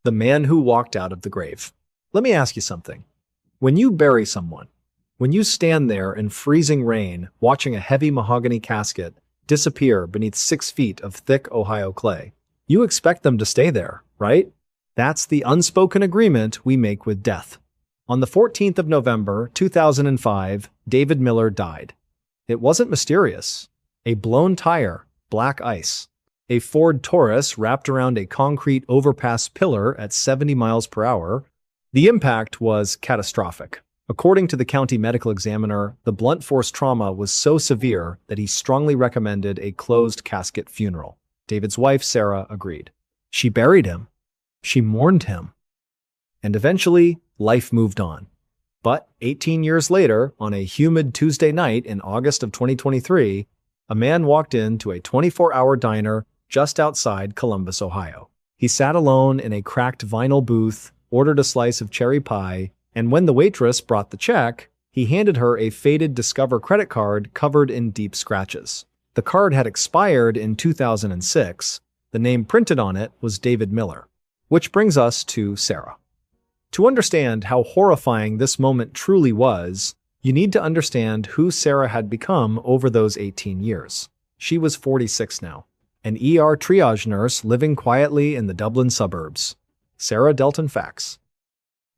The man who walked out of the grave. Let me ask you something. When you bury someone, when you stand there in freezing rain watching a heavy mahogany casket disappear beneath 6 feet of thick Ohio clay, you expect them to stay there, right? That's the unspoken agreement we make with death. On the 14th of November, 2005, David Miller died. It wasn't mysterious. A blown tire, black ice. A Ford Taurus wrapped around a concrete overpass pillar at 70 miles per hour. The impact was catastrophic. According to the county medical examiner, the blunt force trauma was so severe that he strongly recommended a closed casket funeral. David's wife, Sarah, agreed. She buried him. She mourned him. And eventually, life moved on. But 18 years later, on a humid Tuesday night in August of 2023, a man walked into a 24-hour diner just outside Columbus, Ohio. He sat alone in a cracked vinyl booth, ordered a slice of cherry pie, and when the waitress brought the check, he handed her a faded Discover credit card covered in deep scratches. The card had expired in 2006. The name printed on it was David Miller. Which brings us to Sarah. To understand how horrifying this moment truly was, you need to understand who Sarah had become over those 18 years. She was 46 now, an ER triage nurse living quietly in the Dublin suburbs. Sarah dealt in facts.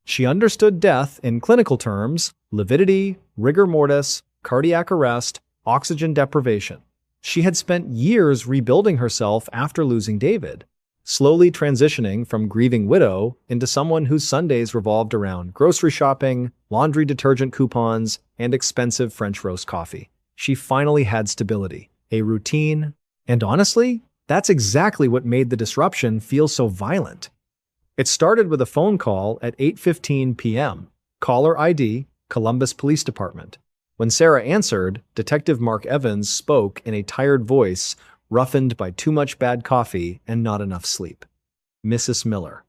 She understood death in clinical terms: lividity, rigor mortis, cardiac arrest, oxygen deprivation. She had spent years rebuilding herself after losing David, slowly transitioning from grieving widow into someone whose Sundays revolved around grocery shopping, laundry detergent coupons, and expensive French roast coffee. She finally had stability, a routine, and honestly, that's exactly what made the disruption feel so violent. It started with a phone call at 8:15 p.m. Caller ID, Columbus Police Department. When Sarah answered, Detective Mark Evans spoke in a tired voice, roughened by too much bad coffee and not enough sleep. Mrs. Miller.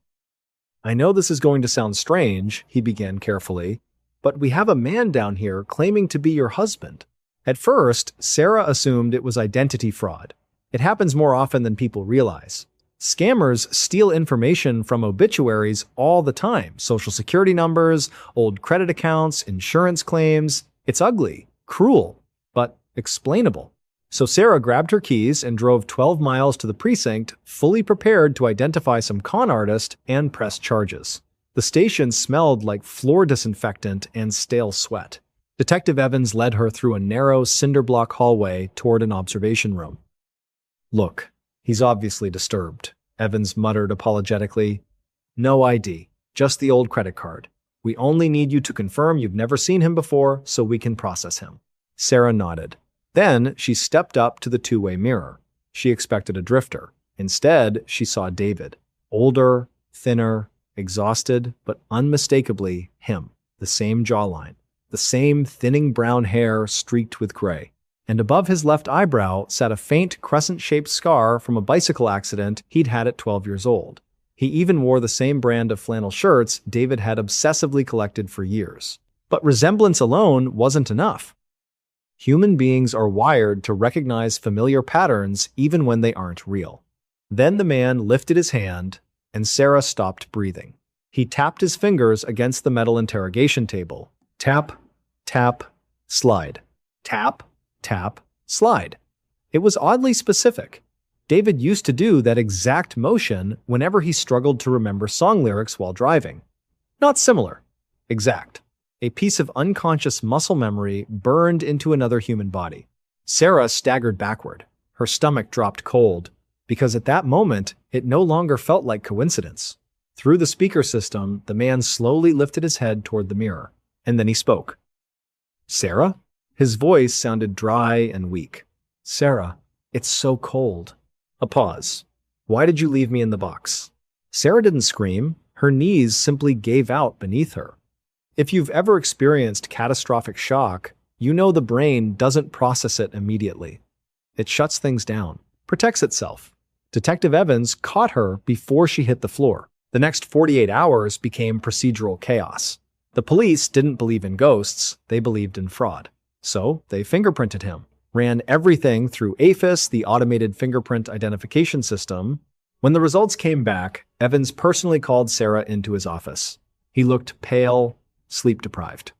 I know this is going to sound strange, he began carefully, but we have a man down here claiming to be your husband. At first, Sarah assumed it was identity fraud. It happens more often than people realize. Scammers steal information from obituaries all the time. Social security numbers, old credit accounts, insurance claims. It's ugly, cruel, but explainable. So Sarah grabbed her keys and drove 12 miles to the precinct, fully prepared to identify some con artist and press charges. The station smelled like floor disinfectant and stale sweat. Detective Evans led her through a narrow cinder block hallway toward an observation room. Look, he's obviously disturbed, Evans muttered apologetically. No ID, just the old credit card. We only need you to confirm you've never seen him before so we can process him. Sarah nodded. Then she stepped up to the two-way mirror. She expected a drifter. Instead, she saw David. Older, thinner, exhausted, but unmistakably him. The same jawline. The same thinning brown hair streaked with gray. And above his left eyebrow sat a faint crescent-shaped scar from a bicycle accident he'd had at 12 years old. He even wore the same brand of flannel shirts David had obsessively collected for years. But resemblance alone wasn't enough. Human beings are wired to recognize familiar patterns even when they aren't real. Then the man lifted his hand, and Sarah stopped breathing. He tapped his fingers against the metal interrogation table. Tap, tap, slide. Tap, tap, slide. It was oddly specific. David used to do that exact motion whenever he struggled to remember song lyrics while driving. Not similar. Exact. A piece of unconscious muscle memory burned into another human body. Sarah staggered backward. Her stomach dropped cold, because at that moment, it no longer felt like coincidence. Through the speaker system, the man slowly lifted his head toward the mirror, and then he spoke. Sarah? His voice sounded dry and weak. Sarah, it's so cold. A pause. Why did you leave me in the box? Sarah didn't scream. Her knees simply gave out beneath her. If you've ever experienced catastrophic shock, you know the brain doesn't process it immediately. It shuts things down, protects itself. Detective Evans caught her before she hit the floor. The next 48 hours became procedural chaos. The police didn't believe in ghosts, they believed in fraud. So they fingerprinted him, ran everything through AFIS, the automated fingerprint identification system, When the results came back, Evans personally called Sarah into his office. He looked pale, sleep-deprived.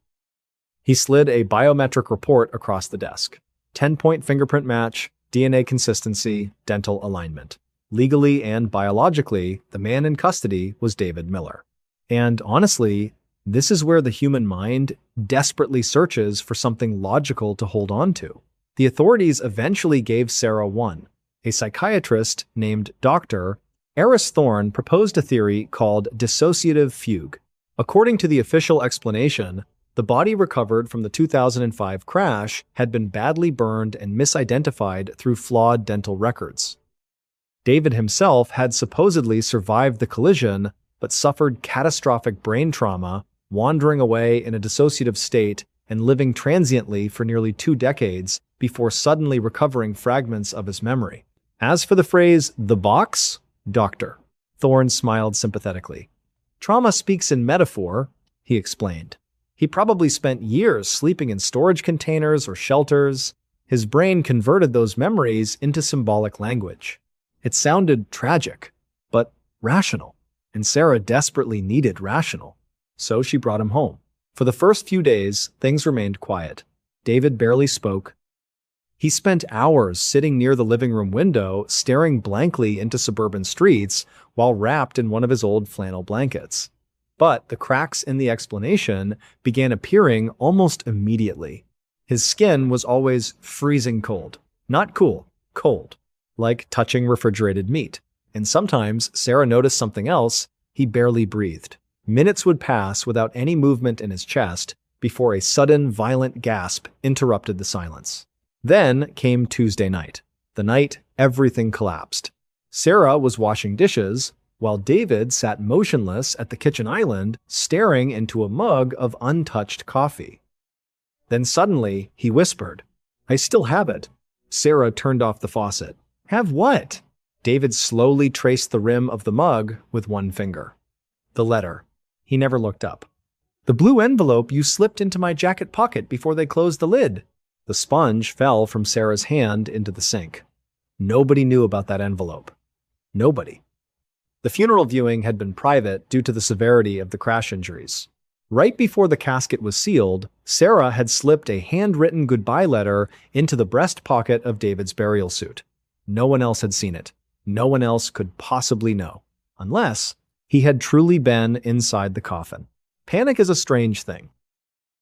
He slid a biometric report across the desk. 10-point fingerprint match, DNA consistency, dental alignment. Legally and biologically, the man in custody was David Miller. And honestly, this is where the human mind desperately searches for something logical to hold on to. The authorities eventually gave Sarah one. A psychiatrist named Dr. Eris Thorne proposed a theory called dissociative fugue. According to the official explanation, the body recovered from the 2005 crash had been badly burned and misidentified through flawed dental records. David himself had supposedly survived the collision but suffered catastrophic brain trauma, wandering away in a dissociative state and living transiently for nearly 2 decades before suddenly recovering fragments of his memory. As for the phrase, "the box," Dr. Thorne smiled sympathetically. "Trauma speaks in metaphor," he explained. He probably spent years sleeping in storage containers or shelters. His brain converted those memories into symbolic language. It sounded tragic, but rational, and Sarah desperately needed rational. So she brought him home. For the first few days, things remained quiet. David barely spoke. He spent hours sitting near the living room window, staring blankly into suburban streets while wrapped in one of his old flannel blankets. But the cracks in the explanation began appearing almost immediately. His skin was always freezing cold. Not cool, cold. Like touching refrigerated meat. And sometimes Sarah noticed something else: he barely breathed. Minutes would pass without any movement in his chest before a sudden, violent gasp interrupted the silence. Then came Tuesday night, the night everything collapsed. Sarah was washing dishes, while David sat motionless at the kitchen island, staring into a mug of untouched coffee. Then suddenly, he whispered, "I still have it." Sarah turned off the faucet. "Have what?" David slowly traced the rim of the mug with one finger. The letter. He never looked up. "The blue envelope you slipped into my jacket pocket before they closed the lid." The sponge fell from Sarah's hand into the sink. Nobody knew about that envelope. Nobody. The funeral viewing had been private due to the severity of the crash injuries. Right before the casket was sealed, Sarah had slipped a handwritten goodbye letter into the breast pocket of David's burial suit. No one else had seen it. No one else could possibly know. Unless he had truly been inside the coffin. Panic is a strange thing.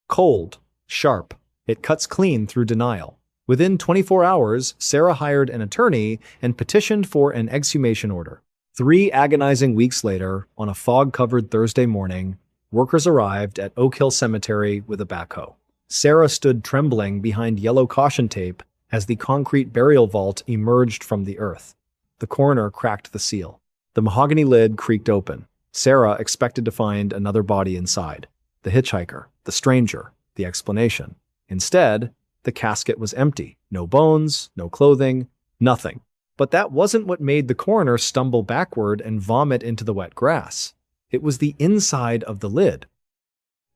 Cold, sharp, it cuts clean through denial. Within 24 hours, Sarah hired an attorney and petitioned for an exhumation order. 3 agonizing weeks later, on a fog-covered Thursday morning, workers arrived at Oak Hill Cemetery with a backhoe. Sarah stood trembling behind yellow caution tape as the concrete burial vault emerged from the earth. The coroner cracked the seal. The mahogany lid creaked open. Sarah expected to find another body inside. The hitchhiker, the stranger, the explanation. Instead, the casket was empty. No bones, no clothing, nothing. But that wasn't what made the coroner stumble backward and vomit into the wet grass. It was the inside of the lid.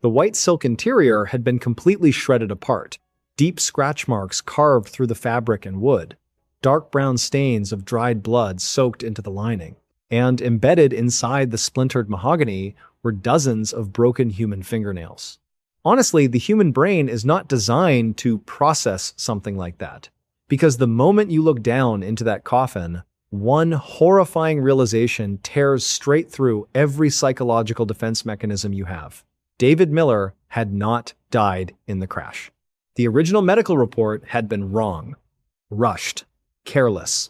The white silk interior had been completely shredded apart. Deep scratch marks carved through the fabric and wood. Dark brown stains of dried blood soaked into the lining. And embedded inside the splintered mahogany were dozens of broken human fingernails. Honestly, the human brain is not designed to process something like that. Because the moment you look down into that coffin, one horrifying realization tears straight through every psychological defense mechanism you have. David Miller had not died in the crash. The original medical report had been wrong, rushed, careless.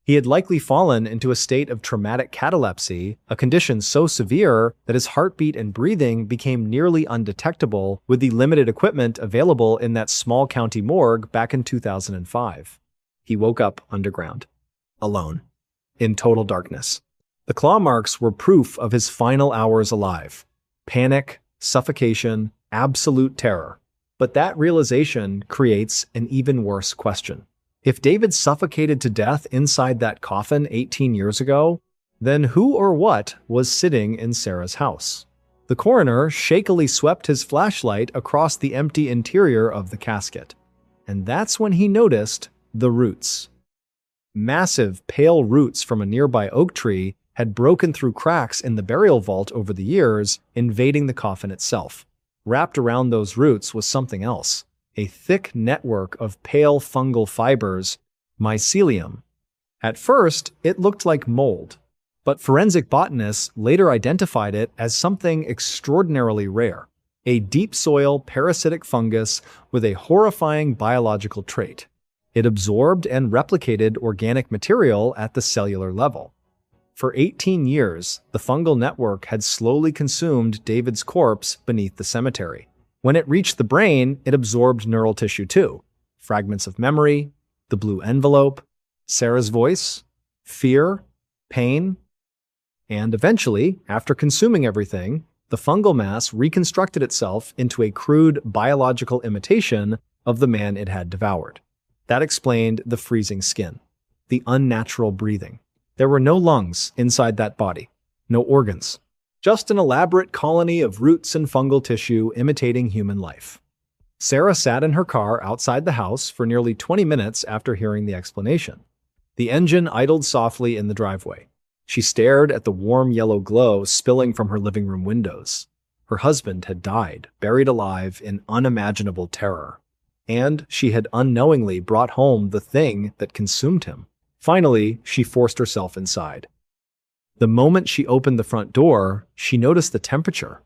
He had likely fallen into a state of traumatic catalepsy, a condition so severe that his heartbeat and breathing became nearly undetectable with the limited equipment available in that small county morgue back in 2005. He woke up underground, alone, in total darkness. The claw marks were proof of his final hours alive. Panic, suffocation, absolute terror. But that realization creates an even worse question. If David suffocated to death inside that coffin 18 years ago, then who or what was sitting in Sarah's house? The coroner shakily swept his flashlight across the empty interior of the casket. And that's when he noticed the roots. Massive, pale roots from a nearby oak tree had broken through cracks in the burial vault over the years, invading the coffin itself. Wrapped around those roots was something else, a thick network of pale fungal fibers, mycelium. At first, it looked like mold, but forensic botanists later identified it as something extraordinarily rare, a deep soil parasitic fungus with a horrifying biological trait. It absorbed and replicated organic material at the cellular level. For 18 years, the fungal network had slowly consumed David's corpse beneath the cemetery. When it reached the brain, it absorbed neural tissue too. Fragments of memory, the blue envelope, Sarah's voice, fear, pain. And eventually, after consuming everything, the fungal mass reconstructed itself into a crude biological imitation of the man it had devoured. That explained the freezing skin, the unnatural breathing. There were no lungs inside that body, no organs, just an elaborate colony of roots and fungal tissue imitating human life. Sarah sat in her car outside the house for nearly 20 minutes after hearing the explanation. The engine idled softly in the driveway. She stared at the warm yellow glow spilling from her living room windows. Her husband had died, buried alive in unimaginable terror. And she had unknowingly brought home the thing that consumed him. Finally, she forced herself inside. The moment she opened the front door, she noticed the temperature.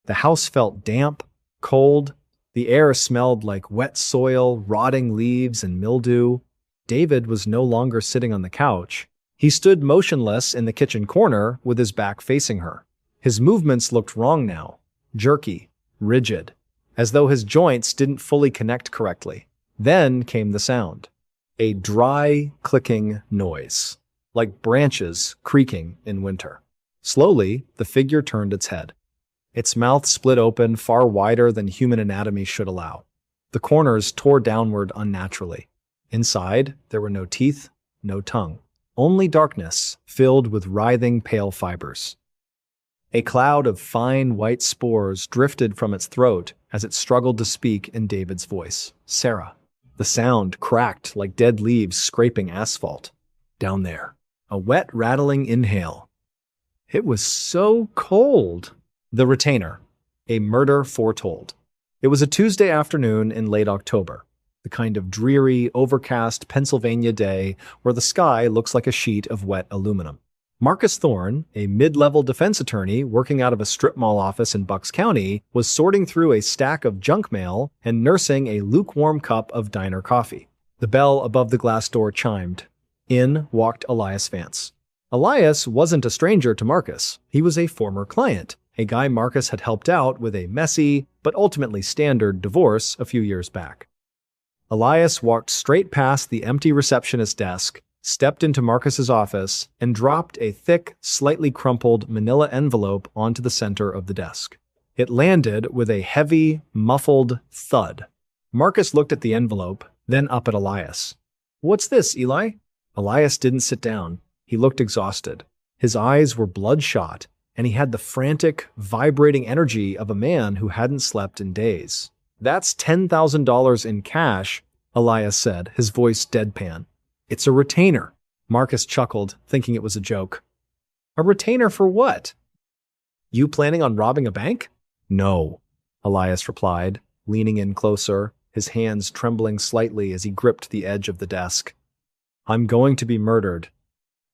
The house felt damp, cold. The air smelled like wet soil, rotting leaves, and mildew. David was no longer sitting on the couch. He stood motionless in the kitchen corner with his back facing her. His movements looked wrong now, jerky, rigid, as though his joints didn't fully connect correctly. Then came the sound. A dry, clicking noise, like branches creaking in winter. Slowly, the figure turned its head. Its mouth split open far wider than human anatomy should allow. The corners tore downward unnaturally. Inside, there were no teeth, no tongue. Only darkness, filled with writhing pale fibers. A cloud of fine white spores drifted from its throat as it struggled to speak in David's voice. Sarah. The sound cracked like dead leaves scraping asphalt. Down there. A wet, rattling inhale. It was so cold. The Retainer. A murder foretold. It was a Tuesday afternoon in late October. The kind of dreary, overcast Pennsylvania day where the sky looks like a sheet of wet aluminum. Marcus Thorne, a mid-level defense attorney working out of a strip mall office in Bucks County, was sorting through a stack of junk mail and nursing a lukewarm cup of diner coffee. The bell above the glass door chimed. In walked Elias Vance. Elias wasn't a stranger to Marcus. He was a former client, a guy Marcus had helped out with a messy, but ultimately standard divorce a few years back. Elias walked straight past the empty receptionist's desk, stepped into Marcus's office, and dropped a thick, slightly crumpled manila envelope onto the center of the desk. It landed with a heavy, muffled thud. Marcus looked at the envelope, then up at Elias. "What's this, Eli?" Elias didn't sit down. He looked exhausted. His eyes were bloodshot, and he had the frantic, vibrating energy of a man who hadn't slept in days. "That's $10,000 in cash," Elias said, his voice deadpan. "It's a retainer." Marcus chuckled, thinking it was a joke. "A retainer for what?" "You planning on robbing a bank?" "No," Elias replied, leaning in closer, his hands trembling slightly as he gripped the edge of the desk. "I'm going to be murdered.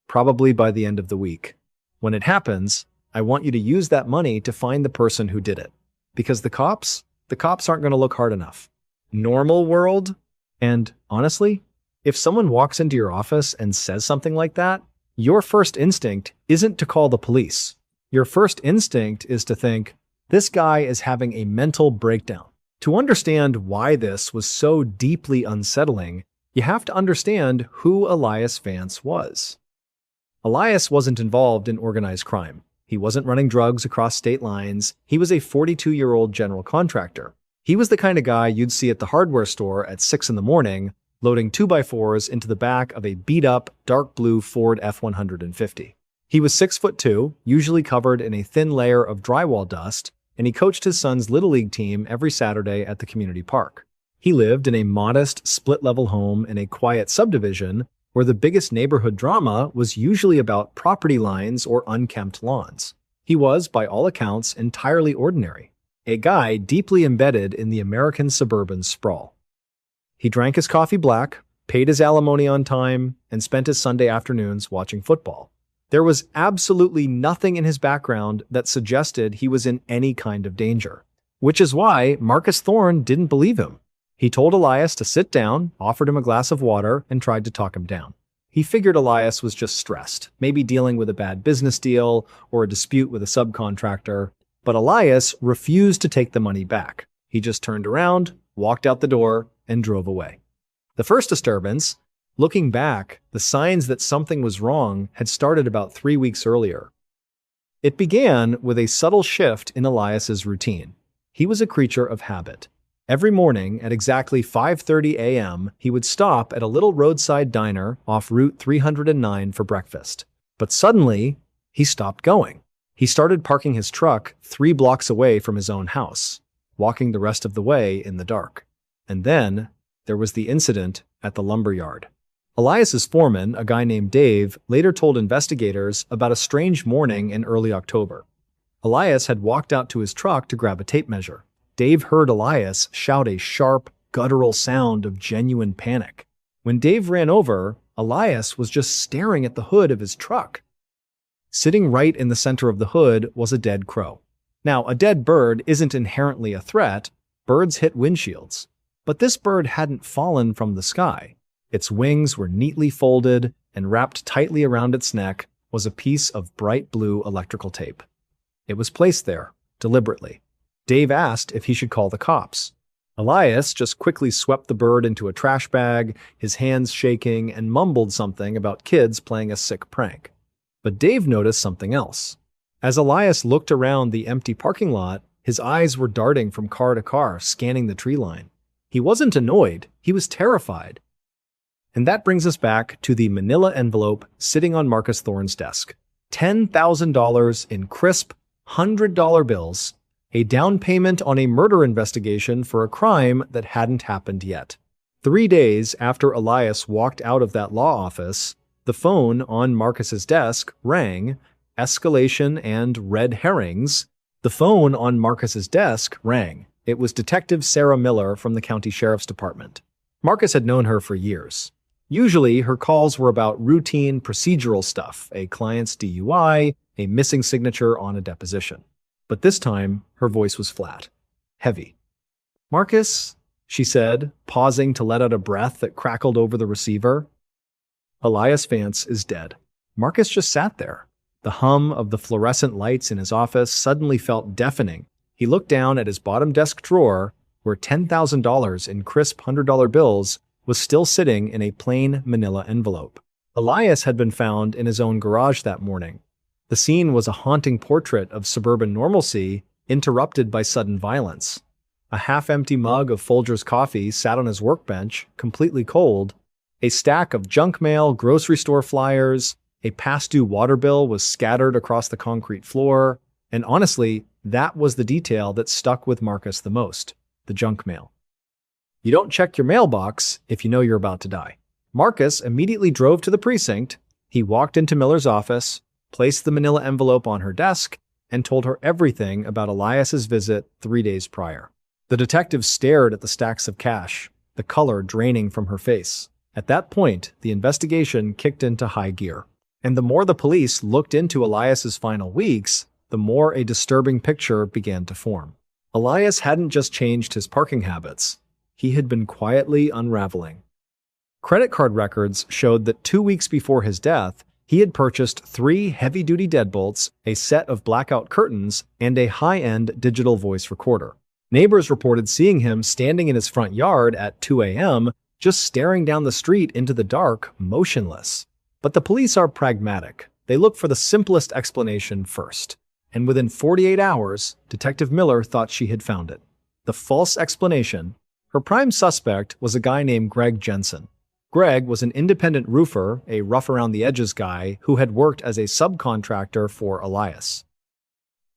Probably by the end of the week. When it happens, I want you to use that money to find the person who did it. Because the cops aren't going to look hard enough. Normal world? And honestly, if someone walks into your office and says something like that, your first instinct isn't to call the police. Your first instinct is to think, this guy is having a mental breakdown. To understand why this was so deeply unsettling, you have to understand who Elias Vance was. Elias wasn't involved in organized crime. He wasn't running drugs across state lines. He was a 42-year-old general contractor. He was the kind of guy you'd see at the hardware store at 6 in the morning, loading 2x4s into the back of a beat-up, dark blue Ford F-150. He was 6'2", usually covered in a thin layer of drywall dust, and he coached his son's Little League team every Saturday at the community park. He lived in a modest, split-level home in a quiet subdivision where the biggest neighborhood drama was usually about property lines or unkempt lawns. He was, by all accounts, entirely ordinary, a guy deeply embedded in the American suburban sprawl. He drank his coffee black, paid his alimony on time, and spent his Sunday afternoons watching football. There was absolutely nothing in his background that suggested he was in any kind of danger, which is why Marcus Thorne didn't believe him. He told Elias to sit down, offered him a glass of water, and tried to talk him down. He figured Elias was just stressed, maybe dealing with a bad business deal or a dispute with a subcontractor, but Elias refused to take the money back. He just turned around, walked out the door, and drove away. The first disturbance, looking back, the signs that something was wrong had started about 3 weeks earlier. It began with a subtle shift in Elias's routine. He was a creature of habit. Every morning at exactly 5:30 a.m., he would stop at a little roadside diner off Route 309 for breakfast. But suddenly, he stopped going. He started parking his truck 3 blocks away from his own house, walking the rest of the way in the dark. And then, there was the incident at the lumberyard. Elias's foreman, a guy named Dave, later told investigators about a strange morning in early October. Elias had walked out to his truck to grab a tape measure. Dave heard Elias shout a sharp, guttural sound of genuine panic. When Dave ran over, Elias was just staring at the hood of his truck. Sitting right in the center of the hood was a dead crow. Now, a dead bird isn't inherently a threat. Birds hit windshields. But this bird hadn't fallen from the sky. Its wings were neatly folded, and wrapped tightly around its neck was a piece of bright blue electrical tape. It was placed there, deliberately. Dave asked if he should call the cops. Elias just quickly swept the bird into a trash bag, his hands shaking, and mumbled something about kids playing a sick prank. But Dave noticed something else. As Elias looked around the empty parking lot, his eyes were darting from car to car, scanning the tree line. He wasn't annoyed, he was terrified. And that brings us back to the manila envelope sitting on Marcus Thorne's desk. $10,000 in crisp, $100 bills, a down payment on a murder investigation for a crime that hadn't happened yet. 3 days after Elias walked out of that law office, the phone on Marcus's desk rang, escalation and red herrings. The phone on Marcus's desk rang. It was Detective Sarah Miller from the County Sheriff's Department. Marcus had known her for years. Usually, her calls were about routine procedural stuff, a client's DUI, a missing signature on a deposition. But this time, her voice was flat, heavy. "Marcus," she said, pausing to let out a breath that crackled over the receiver. Elias Vance is dead. Marcus just sat there. The hum of the fluorescent lights in his office suddenly felt deafening. He looked down at his bottom desk drawer, where $10,000 in crisp $100 bills was still sitting in a plain manila envelope. Elias had been found in his own garage that morning. The scene was a haunting portrait of suburban normalcy, interrupted by sudden violence. A half-empty mug of Folgers coffee sat on his workbench, completely cold. A stack of junk mail, grocery store flyers, a past-due water bill was scattered across the concrete floor, and honestly, that was the detail that stuck with Marcus the most, the junk mail. You don't check your mailbox if you know you're about to die. Marcus immediately drove to the precinct. He walked into Miller's office, placed the manila envelope on her desk, and told her everything about Elias's visit 3 days prior. The detective stared at the stacks of cash, the color draining from her face. At that point, the investigation kicked into high gear. And the more the police looked into Elias's final weeks, the more a disturbing picture began to form. Elias hadn't just changed his parking habits. He had been quietly unraveling. Credit card records showed that 2 weeks before his death, he had purchased 3 heavy-duty deadbolts, a set of blackout curtains, and a high-end digital voice recorder. Neighbors reported seeing him standing in his front yard at 2 a.m., just staring down the street into the dark, motionless. But the police are pragmatic. They look for the simplest explanation first. And within 48 hours, Detective Miller thought she had found it. The false explanation. Her prime suspect was a guy named Greg Jensen. Greg was an independent roofer, a rough-around-the-edges guy who had worked as a subcontractor for Elias.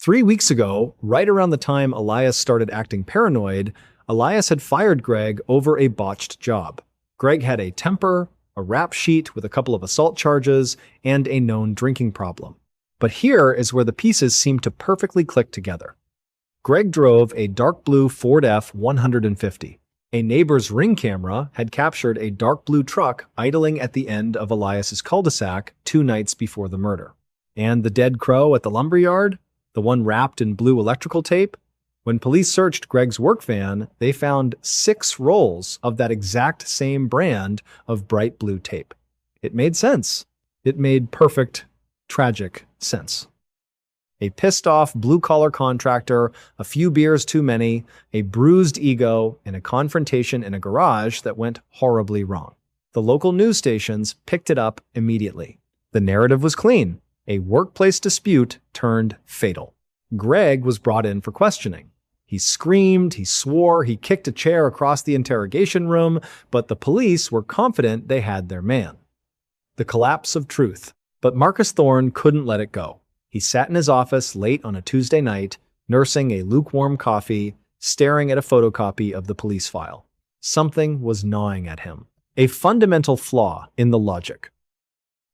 3 weeks ago, right around the time Elias started acting paranoid, Elias had fired Greg over a botched job. Greg had a temper, a rap sheet with a couple of assault charges, and a known drinking problem. But here is where the pieces seem to perfectly click together. Greg drove a dark blue Ford F-150. A neighbor's Ring camera had captured a dark blue truck idling at the end of Elias's cul-de-sac 2 nights before the murder. And the dead crow at the lumberyard? The one wrapped in blue electrical tape? When police searched Greg's work van, they found 6 rolls of that exact same brand of bright blue tape. It made sense. It made perfect, tragic sense. A pissed-off blue-collar contractor, a few beers too many, a bruised ego, and a confrontation in a garage that went horribly wrong. The local news stations picked it up immediately. The narrative was clean. A workplace dispute turned fatal. Greg was brought in for questioning. He screamed, he swore, he kicked a chair across the interrogation room, but the police were confident they had their man. The collapse of truth. But Marcus Thorne couldn't let it go. He sat in his office late on a Tuesday night, nursing a lukewarm coffee, staring at a photocopy of the police file. Something was gnawing at him. A fundamental flaw in the logic.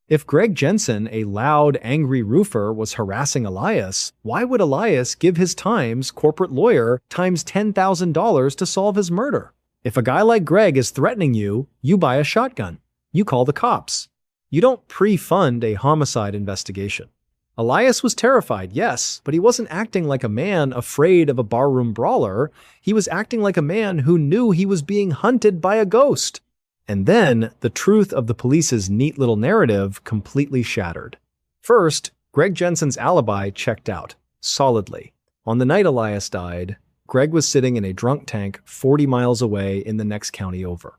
If Greg Jensen, a loud, angry roofer, was harassing Elias, why would Elias give his Times corporate lawyer times $10,000 to solve his murder? If a guy like Greg is threatening you, you buy a shotgun. You call the cops. You don't pre-fund a homicide investigation. Elias was terrified, yes, but he wasn't acting like a man afraid of a barroom brawler. He was acting like a man who knew he was being hunted by a ghost. And then, the truth of the police's neat little narrative completely shattered. First, Greg Jensen's alibi checked out, solidly. On the night Elias died, Greg was sitting in a drunk tank 40 miles away in the next county over.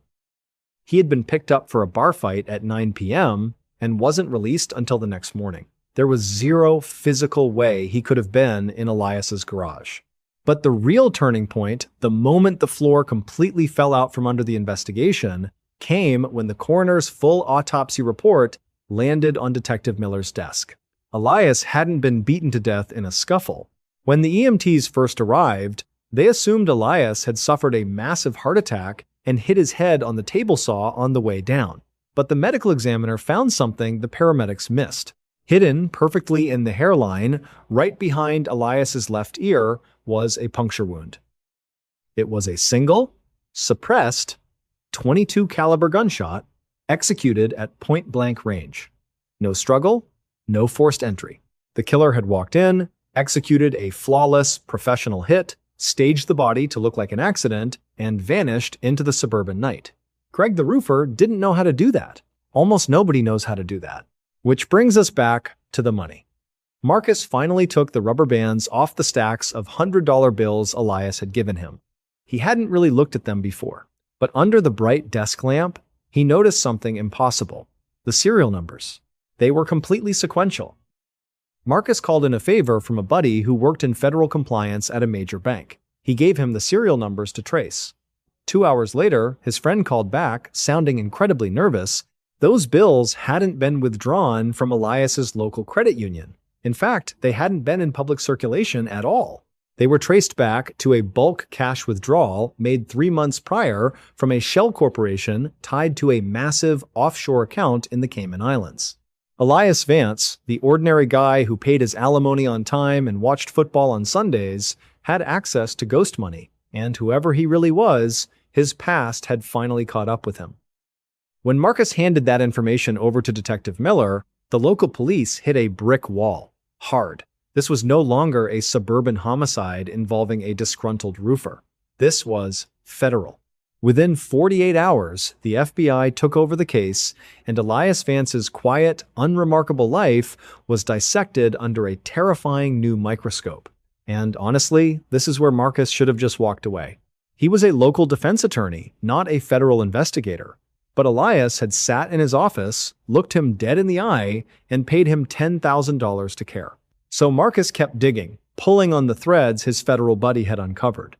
He had been picked up for a bar fight at 9 p.m. and wasn't released until the next morning. There was zero physical way he could have been in Elias's garage. But the real turning point, the moment the floor completely fell out from under the investigation, came when the coroner's full autopsy report landed on Detective Miller's desk. Elias hadn't been beaten to death in a scuffle. When the EMTs first arrived, they assumed Elias had suffered a massive heart attack and hit his head on the table saw on the way down. But the medical examiner found something the paramedics missed. Hidden perfectly in the hairline, right behind Elias's left ear, was a puncture wound. It was a single, suppressed, .22 caliber gunshot executed at point-blank range. No struggle, no forced entry. The killer had walked in, executed a flawless professional hit, staged the body to look like an accident, and vanished into the suburban night. Greg the roofer didn't know how to do that. Almost nobody knows how to do that. Which brings us back to the money. Marcus finally took the rubber bands off the stacks of $100 bills Elias had given him. He hadn't really looked at them before, but under the bright desk lamp, he noticed something impossible. The serial numbers. They were completely sequential. Marcus called in a favor from a buddy who worked in federal compliance at a major bank. He gave him the serial numbers to trace. 2 hours later, his friend called back, sounding incredibly nervous. Those bills hadn't been withdrawn from Elias's local credit union. In fact, they hadn't been in public circulation at all. They were traced back to a bulk cash withdrawal made 3 months prior from a shell corporation tied to a massive offshore account in the Cayman Islands. Elias Vance, the ordinary guy who paid his alimony on time and watched football on Sundays, had access to ghost money, and whoever he really was, his past had finally caught up with him. When Marcus handed that information over to Detective Miller, the local police hit a brick wall. Hard. This was no longer a suburban homicide involving a disgruntled roofer. This was federal. Within 48 hours, the FBI took over the case, and Elias Vance's quiet, unremarkable life was dissected under a terrifying new microscope. And honestly, this is where Marcus should have just walked away. He was a local defense attorney, not a federal investigator. But Elias had sat in his office, looked him dead in the eye, and paid him $10,000 to care. So Marcus kept digging, pulling on the threads his federal buddy had uncovered.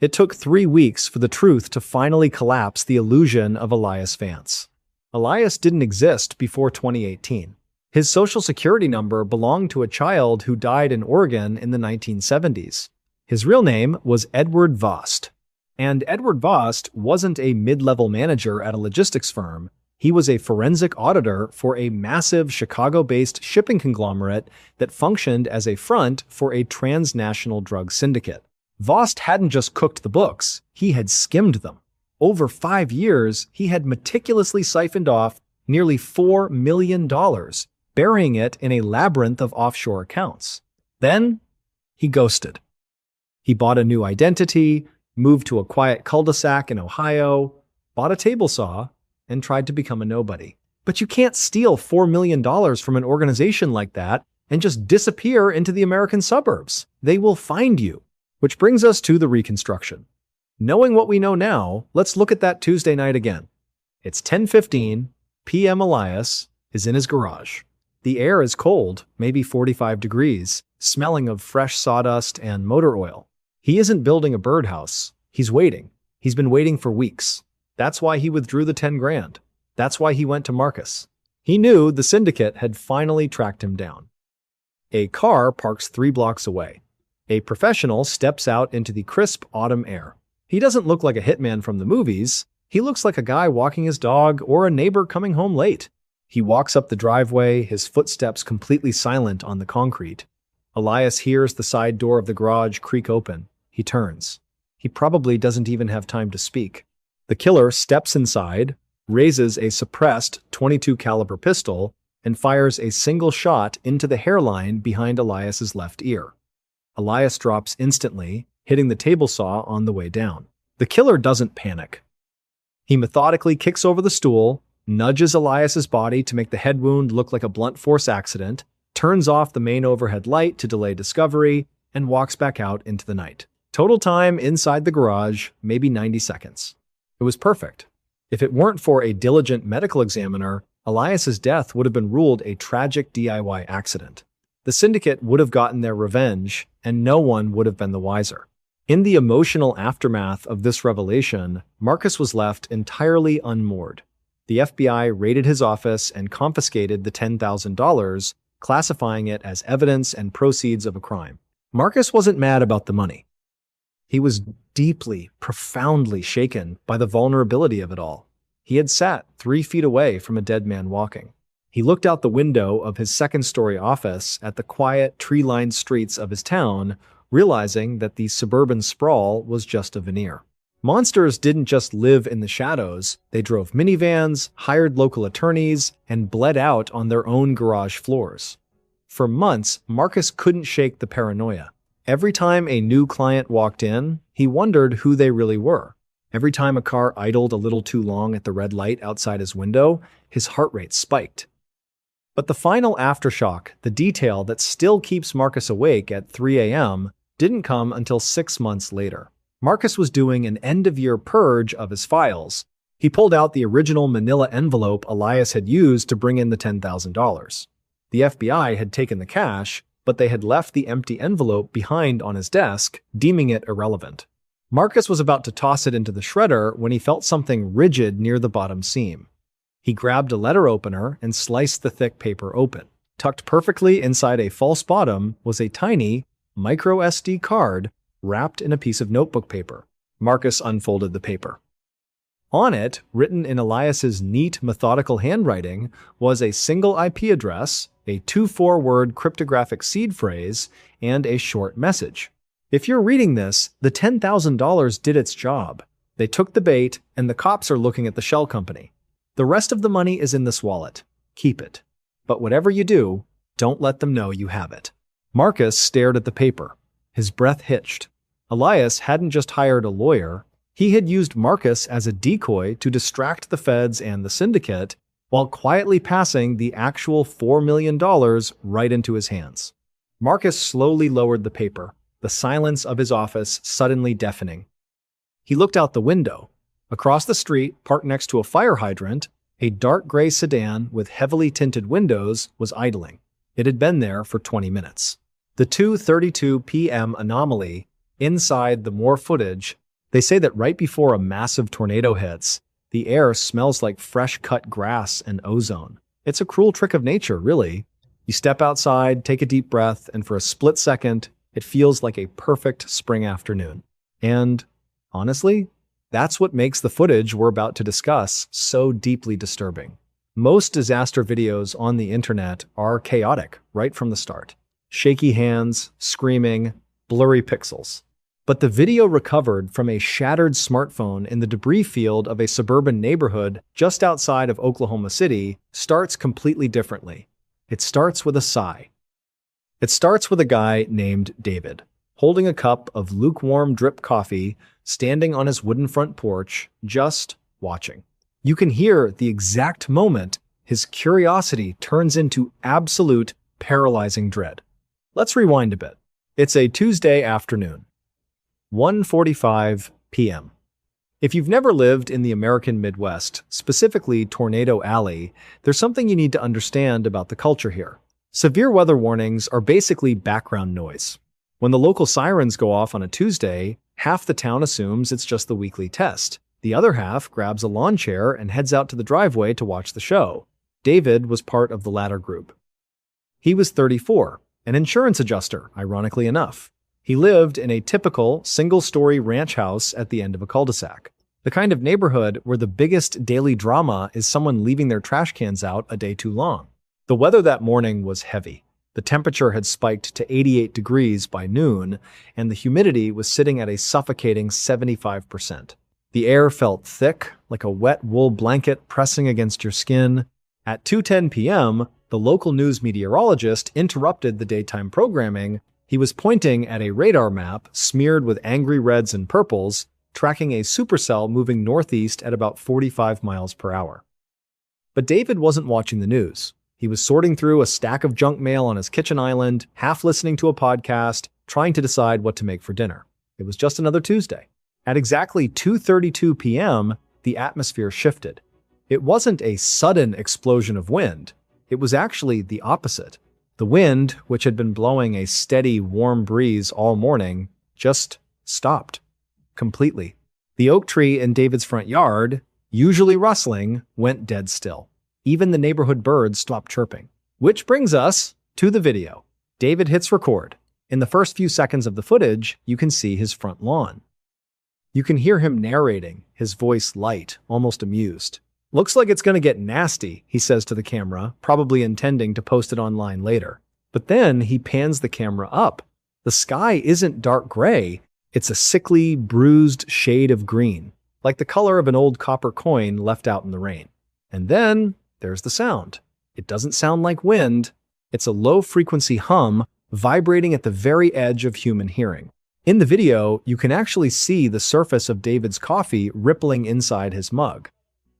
It took 3 weeks for the truth to finally collapse the illusion of Elias Vance. Elias didn't exist before 2018. His social security number belonged to a child who died in Oregon in the 1970s. His real name was Edward Vost. And Edward Vost wasn't a mid-level manager at a logistics firm. He was a forensic auditor for a massive Chicago-based shipping conglomerate that functioned as a front for a transnational drug syndicate. Vost hadn't just cooked the books, he had skimmed them. Over 5 years, he had meticulously siphoned off nearly $4 million, burying it in a labyrinth of offshore accounts. Then, he ghosted. He bought a new identity, moved to a quiet cul-de-sac in Ohio, bought a table saw, and tried to become a nobody. But you can't steal $4 million from an organization like that and just disappear into the American suburbs. They will find you. Which brings us to the reconstruction. Knowing what we know now, let's look at that Tuesday night again. It's 10:15 p.m. Elias is in his garage. The air is cold, maybe 45 degrees, smelling of fresh sawdust and motor oil. He isn't building a birdhouse. He's waiting. He's been waiting for weeks. That's why he withdrew the 10 grand. That's why he went to Marcus. He knew the syndicate had finally tracked him down. A car parks 3 blocks away. A professional steps out into the crisp autumn air. He doesn't look like a hitman from the movies. He looks like a guy walking his dog or a neighbor coming home late. He walks up the driveway, his footsteps completely silent on the concrete. Elias hears the side door of the garage creak open. He turns. He probably doesn't even have time to speak. The killer steps inside, raises a suppressed .22 caliber pistol, and fires a single shot into the hairline behind Elias's left ear. Elias drops instantly, hitting the table saw on the way down. The killer doesn't panic. He methodically kicks over the stool, nudges Elias's body to make the head wound look like a blunt force accident, turns off the main overhead light to delay discovery, and walks back out into the night. Total time inside the garage, maybe 90 seconds. It was perfect. If it weren't for a diligent medical examiner, Elias's death would have been ruled a tragic DIY accident. The syndicate would have gotten their revenge, and no one would have been the wiser. In the emotional aftermath of this revelation, Marcus was left entirely unmoored. The FBI raided his office and confiscated the $10,000, classifying it as evidence and proceeds of a crime. Marcus wasn't mad about the money. He was deeply, profoundly shaken by the vulnerability of it all. He had sat 3 feet away from a dead man walking. He looked out the window of his second-story office at the quiet, tree-lined streets of his town, realizing that the suburban sprawl was just a veneer. Monsters didn't just live in the shadows, they drove minivans, hired local attorneys, and bled out on their own garage floors. For months, Marcus couldn't shake the paranoia. Every time a new client walked in, he wondered who they really were. Every time a car idled a little too long at the red light outside his window, his heart rate spiked. But the final aftershock, the detail that still keeps Marcus awake at 3 a.m., didn't come until 6 months later. Marcus was doing an end-of-year purge of his files. He pulled out the original manila envelope Elias had used to bring in the $10,000. The FBI had taken the cash, but they had left the empty envelope behind on his desk, deeming it irrelevant. Marcus was about to toss it into the shredder when he felt something rigid near the bottom seam. He grabbed a letter opener and sliced the thick paper open. Tucked perfectly inside a false bottom was a tiny, micro SD card wrapped in a piece of notebook paper. Marcus unfolded the paper. On it, written in Elias's neat, methodical handwriting, was a single IP address, a 2-4-word cryptographic seed phrase, and a short message. If you're reading this, the $10,000 did its job. They took the bait, and the cops are looking at the shell company. The rest of the money is in this wallet. Keep it. But whatever you do, don't let them know you have it. Marcus stared at the paper. His breath hitched. Elias hadn't just hired a lawyer. He had used Marcus as a decoy to distract the feds and the syndicate, while quietly passing the actual $4 million right into his hands. Marcus slowly lowered the paper, the silence of his office suddenly deafening. He looked out the window. Across the street, parked next to a fire hydrant, a dark gray sedan with heavily tinted windows was idling. It had been there for 20 minutes. The 2:32 p.m. anomaly, inside the more footage, they say that right before a massive tornado hits, the air smells like fresh-cut grass and ozone. It's a cruel trick of nature, really. You step outside, take a deep breath, and for a split second, it feels like a perfect spring afternoon. And, honestly, That's what makes the footage we're about to discuss so deeply disturbing. Most disaster videos on the internet are chaotic right from the start. Shaky hands, screaming, blurry pixels. But the video recovered from a shattered smartphone in the debris field of a suburban neighborhood just outside of Oklahoma City starts completely differently. It starts with a sigh. It starts with a guy named David, holding a cup of lukewarm drip coffee, standing on his wooden front porch, just watching. You can hear the exact moment his curiosity turns into absolute paralyzing dread. Let's rewind a bit. It's a Tuesday afternoon. 1:45 p.m. If you've never lived in the American Midwest, specifically Tornado Alley, there's something you need to understand about the culture here. Severe weather warnings are basically background noise. When the local sirens go off on a Tuesday, half the town assumes it's just the weekly test. The other half grabs a lawn chair and heads out to the driveway to watch the show. David was part of the latter group. He was 34, an insurance adjuster, ironically enough. He lived in a typical single-story ranch house at the end of a cul-de-sac, the kind of neighborhood where the biggest daily drama is someone leaving their trash cans out a day too long. The weather that morning was heavy. The temperature had spiked to 88 degrees by noon, and the humidity was sitting at a suffocating 75%. The air felt thick, like a wet wool blanket pressing against your skin. At 2:10 p.m., the local news meteorologist interrupted the daytime programming. He was pointing at a radar map smeared with angry reds and purples, tracking a supercell moving northeast at about 45 miles per hour. But David wasn't watching the news. He was sorting through a stack of junk mail on his kitchen island, half listening to a podcast, trying to decide what to make for dinner. It was just another Tuesday. At exactly 2:32 p.m., the atmosphere shifted. It wasn't a sudden explosion of wind. It was actually the opposite. The wind, which had been blowing a steady, warm breeze all morning, just stopped. Completely. The oak tree in David's front yard, usually rustling, went dead still. Even the neighborhood birds stopped chirping. Which brings us to the video. David hits record. In the first few seconds of the footage, you can see his front lawn. You can hear him narrating, his voice light, almost amused. "Looks like it's going to get nasty," he says to the camera, probably intending to post it online later. But then he pans the camera up. The sky isn't dark gray. It's a sickly, bruised shade of green, like the color of an old copper coin left out in the rain. And then there's the sound. It doesn't sound like wind. It's a low-frequency hum vibrating at the very edge of human hearing. In the video, you can actually see the surface of David's coffee rippling inside his mug.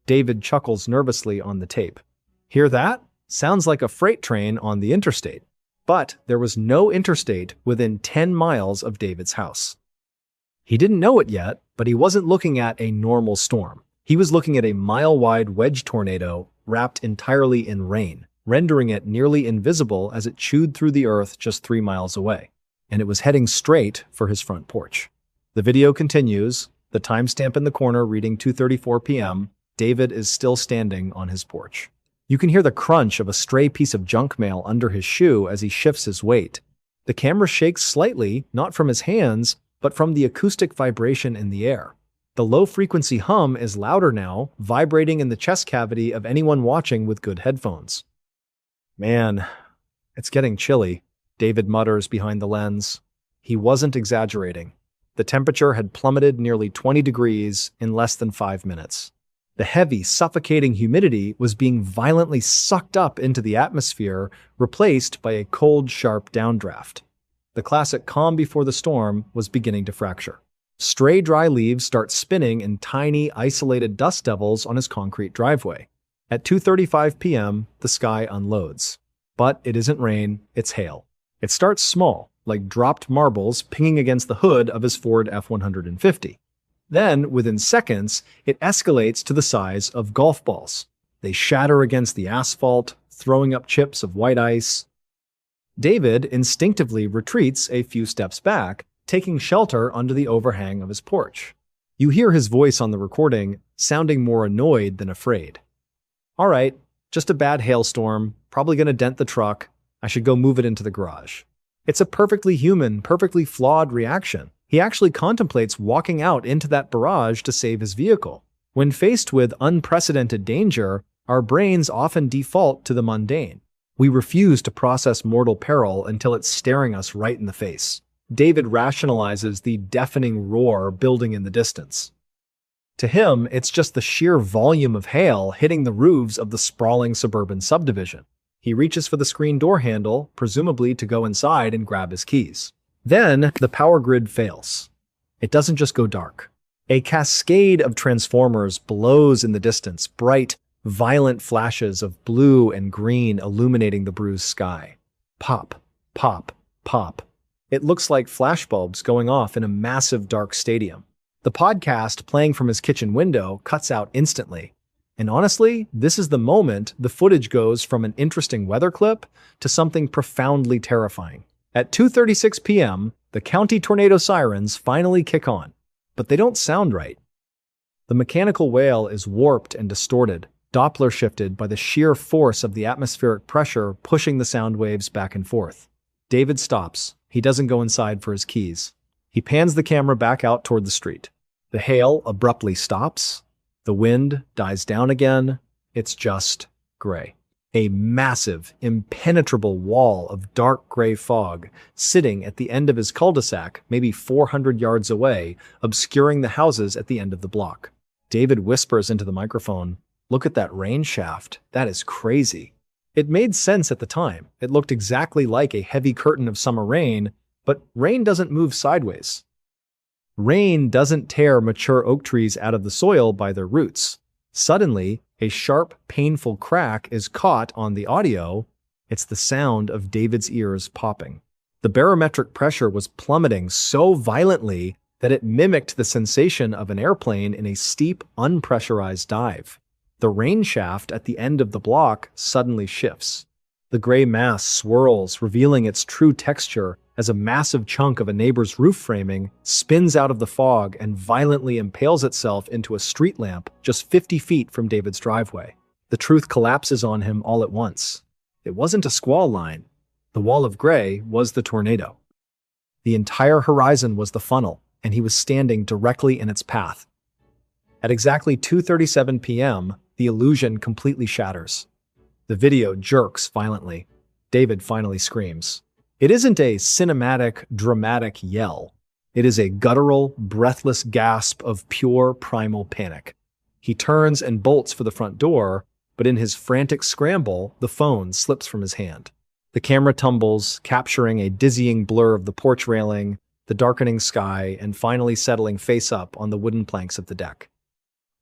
David chuckles nervously on the tape. Hear that? Sounds like a freight train on the interstate. But there was no interstate within 10 miles of David's house. He didn't know it yet, but he wasn't looking at a normal storm. He was looking at a mile-wide wedge tornado wrapped entirely in rain, rendering it nearly invisible as it chewed through the earth just 3 miles away. And it was heading straight for his front porch. The video continues, the timestamp in the corner reading 2:34 p.m. David is still standing on his porch. You can hear the crunch of a stray piece of junk mail under his shoe as he shifts his weight. The camera shakes slightly, not from his hands, but from the acoustic vibration in the air. The low-frequency hum is louder now, vibrating in the chest cavity of anyone watching with good headphones. "Man, it's getting chilly," David mutters behind the lens. He wasn't exaggerating. The temperature had plummeted nearly 20 degrees in less than 5 minutes. The heavy, suffocating humidity was being violently sucked up into the atmosphere, replaced by a cold, sharp downdraft. The classic calm before the storm was beginning to fracture. Stray dry leaves start spinning in tiny, isolated dust devils on his concrete driveway. At 2:35 p.m., the sky unloads. But it isn't rain, it's hail. It starts small, like dropped marbles pinging against the hood of his Ford F-150. Then, within seconds, it escalates to the size of golf balls. They shatter against the asphalt, throwing up chips of white ice. David instinctively retreats a few steps back, taking shelter under the overhang of his porch. You hear his voice on the recording, sounding more annoyed than afraid. "All right, just a bad hailstorm, probably going to dent the truck. I should go move it into the garage." It's a perfectly human, perfectly flawed reaction. He actually contemplates walking out into that barrage to save his vehicle. When faced with unprecedented danger, our brains often default to the mundane. We refuse to process mortal peril until it's staring us right in the face. David rationalizes the deafening roar building in the distance. To him, it's just the sheer volume of hail hitting the roofs of the sprawling suburban subdivision. He reaches for the screen door handle, presumably to go inside and grab his keys. Then, the power grid fails. It doesn't just go dark. A cascade of transformers blows in the distance, bright, violent flashes of blue and green illuminating the bruised sky. Pop, pop, pop. It looks like flashbulbs going off in a massive dark stadium. The podcast playing from his kitchen window cuts out instantly. And honestly, this is the moment the footage goes from an interesting weather clip to something profoundly terrifying. At 2:36 p.m., the county tornado sirens finally kick on, but they don't sound right. The mechanical wail is warped and distorted, Doppler shifted by the sheer force of the atmospheric pressure pushing the sound waves back and forth. David stops. He doesn't go inside for his keys. He pans the camera back out toward the street. The hail abruptly stops. The wind dies down again. It's just gray. A massive, impenetrable wall of dark gray fog sitting at the end of his cul-de-sac, maybe 400 yards away, obscuring the houses at the end of the block. David whispers into the microphone, "Look at that rain shaft. That is crazy." It made sense at the time. It looked exactly like a heavy curtain of summer rain, but rain doesn't move sideways. Rain doesn't tear mature oak trees out of the soil by their roots. Suddenly, a sharp, painful crack is caught on the audio. It's the sound of David's ears popping. The barometric pressure was plummeting so violently that it mimicked the sensation of an airplane in a steep, unpressurized dive. The rain shaft at the end of the block suddenly shifts. The gray mass swirls, revealing its true texture as a massive chunk of a neighbor's roof framing spins out of the fog and violently impales itself into a street lamp just 50 feet from David's driveway. The truth collapses on him all at once. It wasn't a squall line. The wall of gray was the tornado. The entire horizon was the funnel, and he was standing directly in its path. At exactly 2:37 p.m., the illusion completely shatters. The video jerks violently. David finally screams. It isn't a cinematic, dramatic yell. It is a guttural, breathless gasp of pure primal panic. He turns and bolts for the front door, but in his frantic scramble, the phone slips from his hand. The camera tumbles, capturing a dizzying blur of the porch railing, the darkening sky, and finally settling face up on the wooden planks of the deck.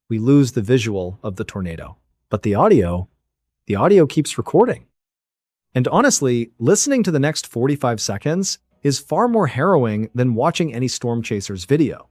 We lose the visual of the tornado. But the audio keeps recording. And honestly, listening to the next 45 seconds is far more harrowing than watching any Storm Chasers video.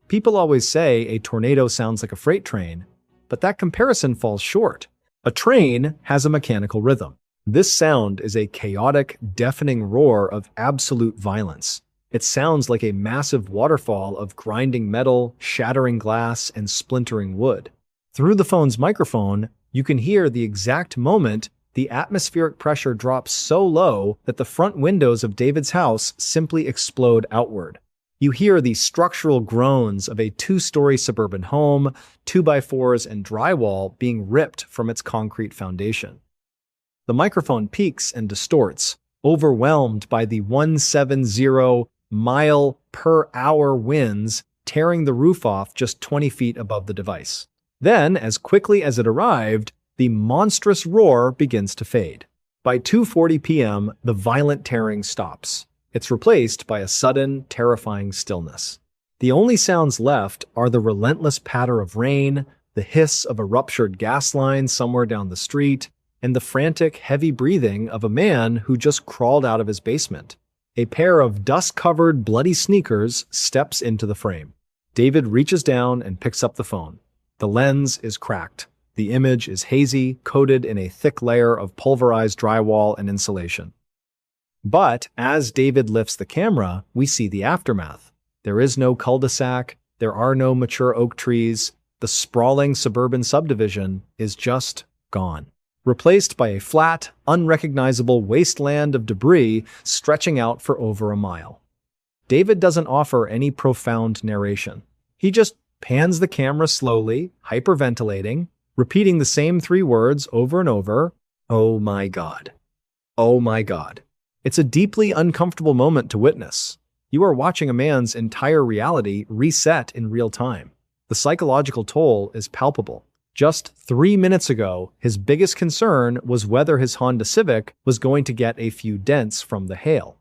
People always say a tornado sounds like a freight train, but that comparison falls short. A train has a mechanical rhythm. This sound is a chaotic, deafening roar of absolute violence. It sounds like a massive waterfall of grinding metal, shattering glass, and splintering wood. Through the phone's microphone, you can hear the exact moment the atmospheric pressure drops so low that the front windows of David's house simply explode outward. You hear the structural groans of a 2-story suburban home, 2x4s and drywall being ripped from its concrete foundation. The microphone peaks and distorts, overwhelmed by the 170-mile-per-hour winds tearing the roof off just 20 feet above the device. Then, as quickly as it arrived, the monstrous roar begins to fade. By 2:40 p.m., the violent tearing stops. It's replaced by a sudden, terrifying stillness. The only sounds left are the relentless patter of rain, the hiss of a ruptured gas line somewhere down the street, and the frantic, heavy breathing of a man who just crawled out of his basement. A pair of dust-covered, bloody sneakers steps into the frame. David reaches down and picks up the phone. The lens is cracked. The image is hazy, coated in a thick layer of pulverized drywall and insulation. But as David lifts the camera, we see the aftermath. There is no cul-de-sac, there are no mature oak trees, the sprawling suburban subdivision is just gone, replaced by a flat, unrecognizable wasteland of debris stretching out for over a mile. David doesn't offer any profound narration. He just pans the camera slowly, hyperventilating, repeating the same three words over and over. Oh my God. Oh my God. It's a deeply uncomfortable moment to witness. You are watching a man's entire reality reset in real time. The psychological toll is palpable. Just 3 minutes ago, his biggest concern was whether his Honda Civic was going to get a few dents from the hail.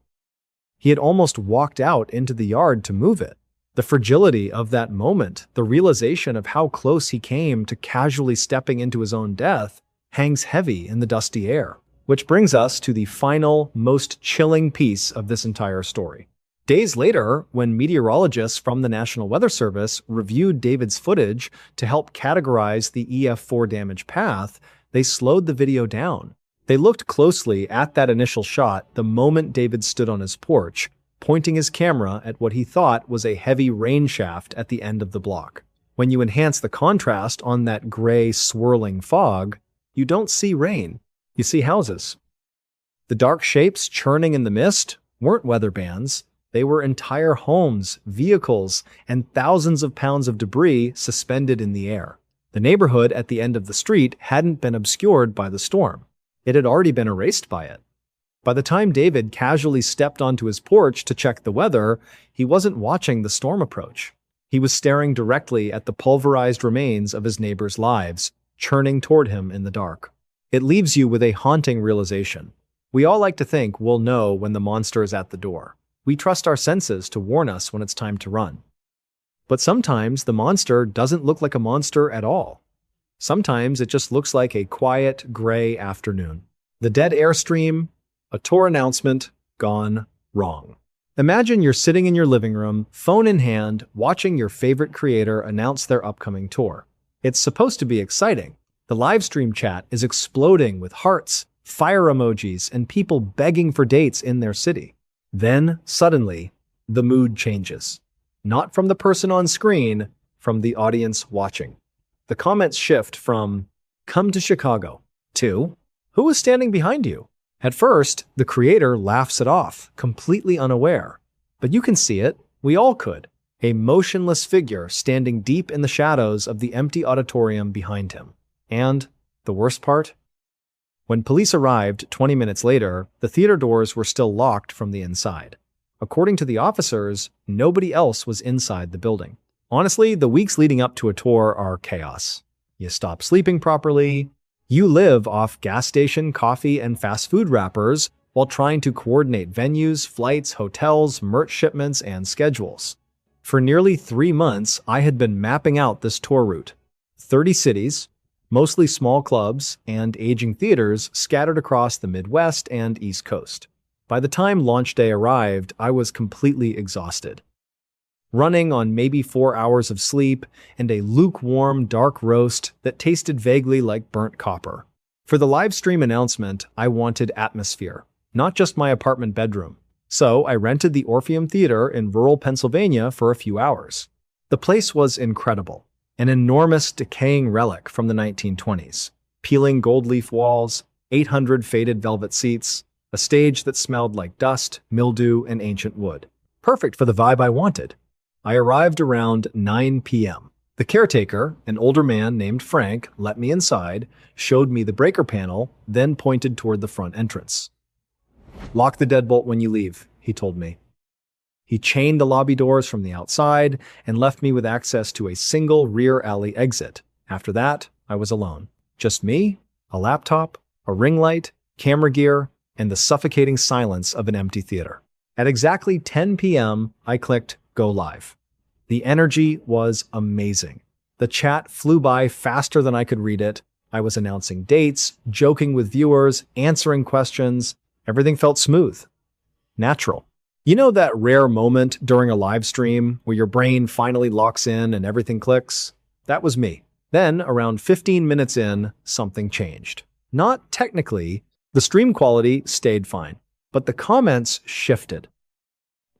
He had almost walked out into the yard to move it. The fragility of that moment, the realization of how close he came to casually stepping into his own death, hangs heavy in the dusty air. Which brings us to the final, most chilling piece of this entire story. Days later, when meteorologists from the National Weather Service reviewed David's footage to help categorize the EF4 damage path, they slowed the video down. They looked closely at that initial shot the moment David stood on his porch, pointing his camera at what he thought was a heavy rain shaft at the end of the block. When you enhance the contrast on that gray, swirling fog, you don't see rain. You see houses. The dark shapes churning in the mist weren't weather bands. They were entire homes, vehicles, and thousands of pounds of debris suspended in the air. The neighborhood at the end of the street hadn't been obscured by the storm. It had already been erased by it. By the time David casually stepped onto his porch to check the weather, he wasn't watching the storm approach. He was staring directly at the pulverized remains of his neighbors' lives, churning toward him in the dark. It leaves you with a haunting realization. We all like to think we'll know when the monster is at the door. We trust our senses to warn us when it's time to run. But sometimes the monster doesn't look like a monster at all. Sometimes it just looks like a quiet, gray afternoon. The dead airstream, a tour announcement, gone wrong. Imagine you're sitting in your living room, phone in hand, watching your favorite creator announce their upcoming tour. It's supposed to be exciting. The livestream chat is exploding with hearts, fire emojis, and people begging for dates in their city. Then, suddenly, the mood changes. Not from the person on screen, from the audience watching. The comments shift from, "Come to Chicago," to, "Who is standing behind you?" At first, the creator laughs it off, completely unaware. But you can see it. We all could. A motionless figure standing deep in the shadows of the empty auditorium behind him. And, the worst part? When police arrived 20 minutes later, the theater doors were still locked from the inside. According to the officers, nobody else was inside the building. Honestly, the weeks leading up to a tour are chaos. You stop sleeping properly. You live off gas station, coffee, and fast food wrappers while trying to coordinate venues, flights, hotels, merch shipments, and schedules. For nearly 3 months, I had been mapping out this tour route. 30 cities, mostly small clubs and aging theaters scattered across the Midwest and East Coast. By the time launch day arrived, I was completely exhausted. Running on maybe 4 hours of sleep and a lukewarm, dark roast that tasted vaguely like burnt copper. For the live stream announcement, I wanted atmosphere, not just my apartment bedroom. So I rented the Orpheum Theater in rural Pennsylvania for a few hours. The place was incredible. An enormous decaying relic from the 1920s. Peeling gold leaf walls, 800 faded velvet seats, a stage that smelled like dust, mildew, and ancient wood. Perfect for the vibe I wanted. I arrived around 9 p.m. The caretaker, an older man named Frank, let me inside, showed me the breaker panel, then pointed toward the front entrance. "Lock the deadbolt when you leave," he told me. He chained the lobby doors from the outside and left me with access to a single rear alley exit. After that, I was alone. Just me, a laptop, a ring light, camera gear, and the suffocating silence of an empty theater. At exactly 10 p.m., I clicked Go Live. The energy was amazing. The chat flew by faster than I could read it. I was announcing dates, joking with viewers, answering questions. Everything felt smooth. Natural. You know that rare moment during a live stream where your brain finally locks in and everything clicks? That was me. Then, around 15 minutes in, something changed. Not technically, the stream quality stayed fine, but the comments shifted.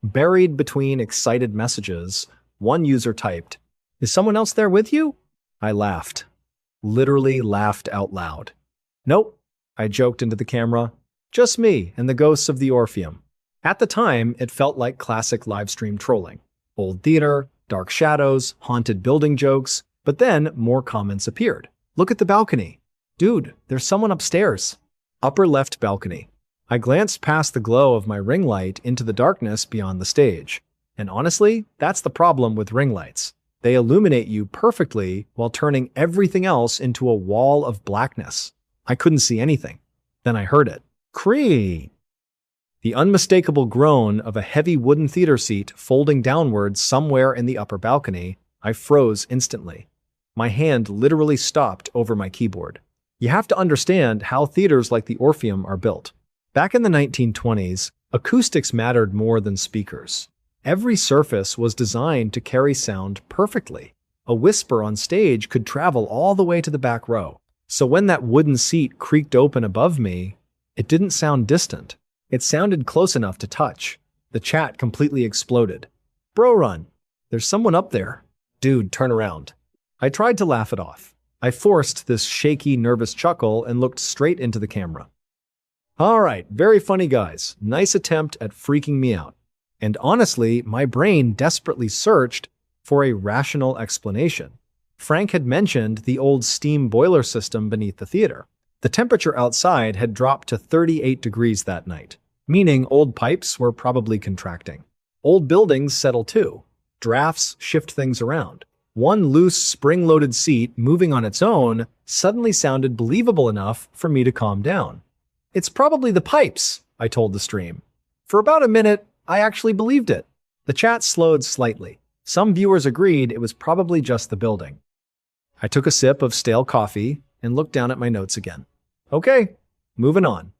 Buried between excited messages, one user typed, "Is someone else there with you?" I laughed. Literally laughed out loud. "Nope," I joked into the camera. "Just me and the ghosts of the Orpheum." At the time, it felt like classic livestream trolling. Old theater, dark shadows, haunted building jokes, but then more comments appeared. Look at the balcony. Dude, there's someone upstairs. Upper left balcony. I glanced past the glow of my ring light into the darkness beyond the stage. And honestly, that's the problem with ring lights. They illuminate you perfectly while turning everything else into a wall of blackness. I couldn't see anything. Then I heard it. Cree! The unmistakable groan of a heavy wooden theater seat folding downwards somewhere in the upper balcony. I froze instantly. My hand literally stopped over my keyboard. You have to understand how theaters like the Orpheum are built. Back in the 1920s, acoustics mattered more than speakers. Every surface was designed to carry sound perfectly. A whisper on stage could travel all the way to the back row. So when that wooden seat creaked open above me, it didn't sound distant. It sounded close enough to touch. The chat completely exploded. Bro run. There's someone up there. Dude, turn around. I tried to laugh it off. I forced this shaky, nervous chuckle and looked straight into the camera. All right, very funny guys. Nice attempt at freaking me out. And honestly, my brain desperately searched for a rational explanation. Frank had mentioned the old steam boiler system beneath the theater. The temperature outside had dropped to 38 degrees that night, meaning old pipes were probably contracting. Old buildings settle too. Drafts shift things around. One loose, spring-loaded seat moving on its own suddenly sounded believable enough for me to calm down. It's probably the pipes, I told the stream. For about a minute, I actually believed it. The chat slowed slightly. Some viewers agreed it was probably just the building. I took a sip of stale coffee and looked down at my notes again. Okay, moving on.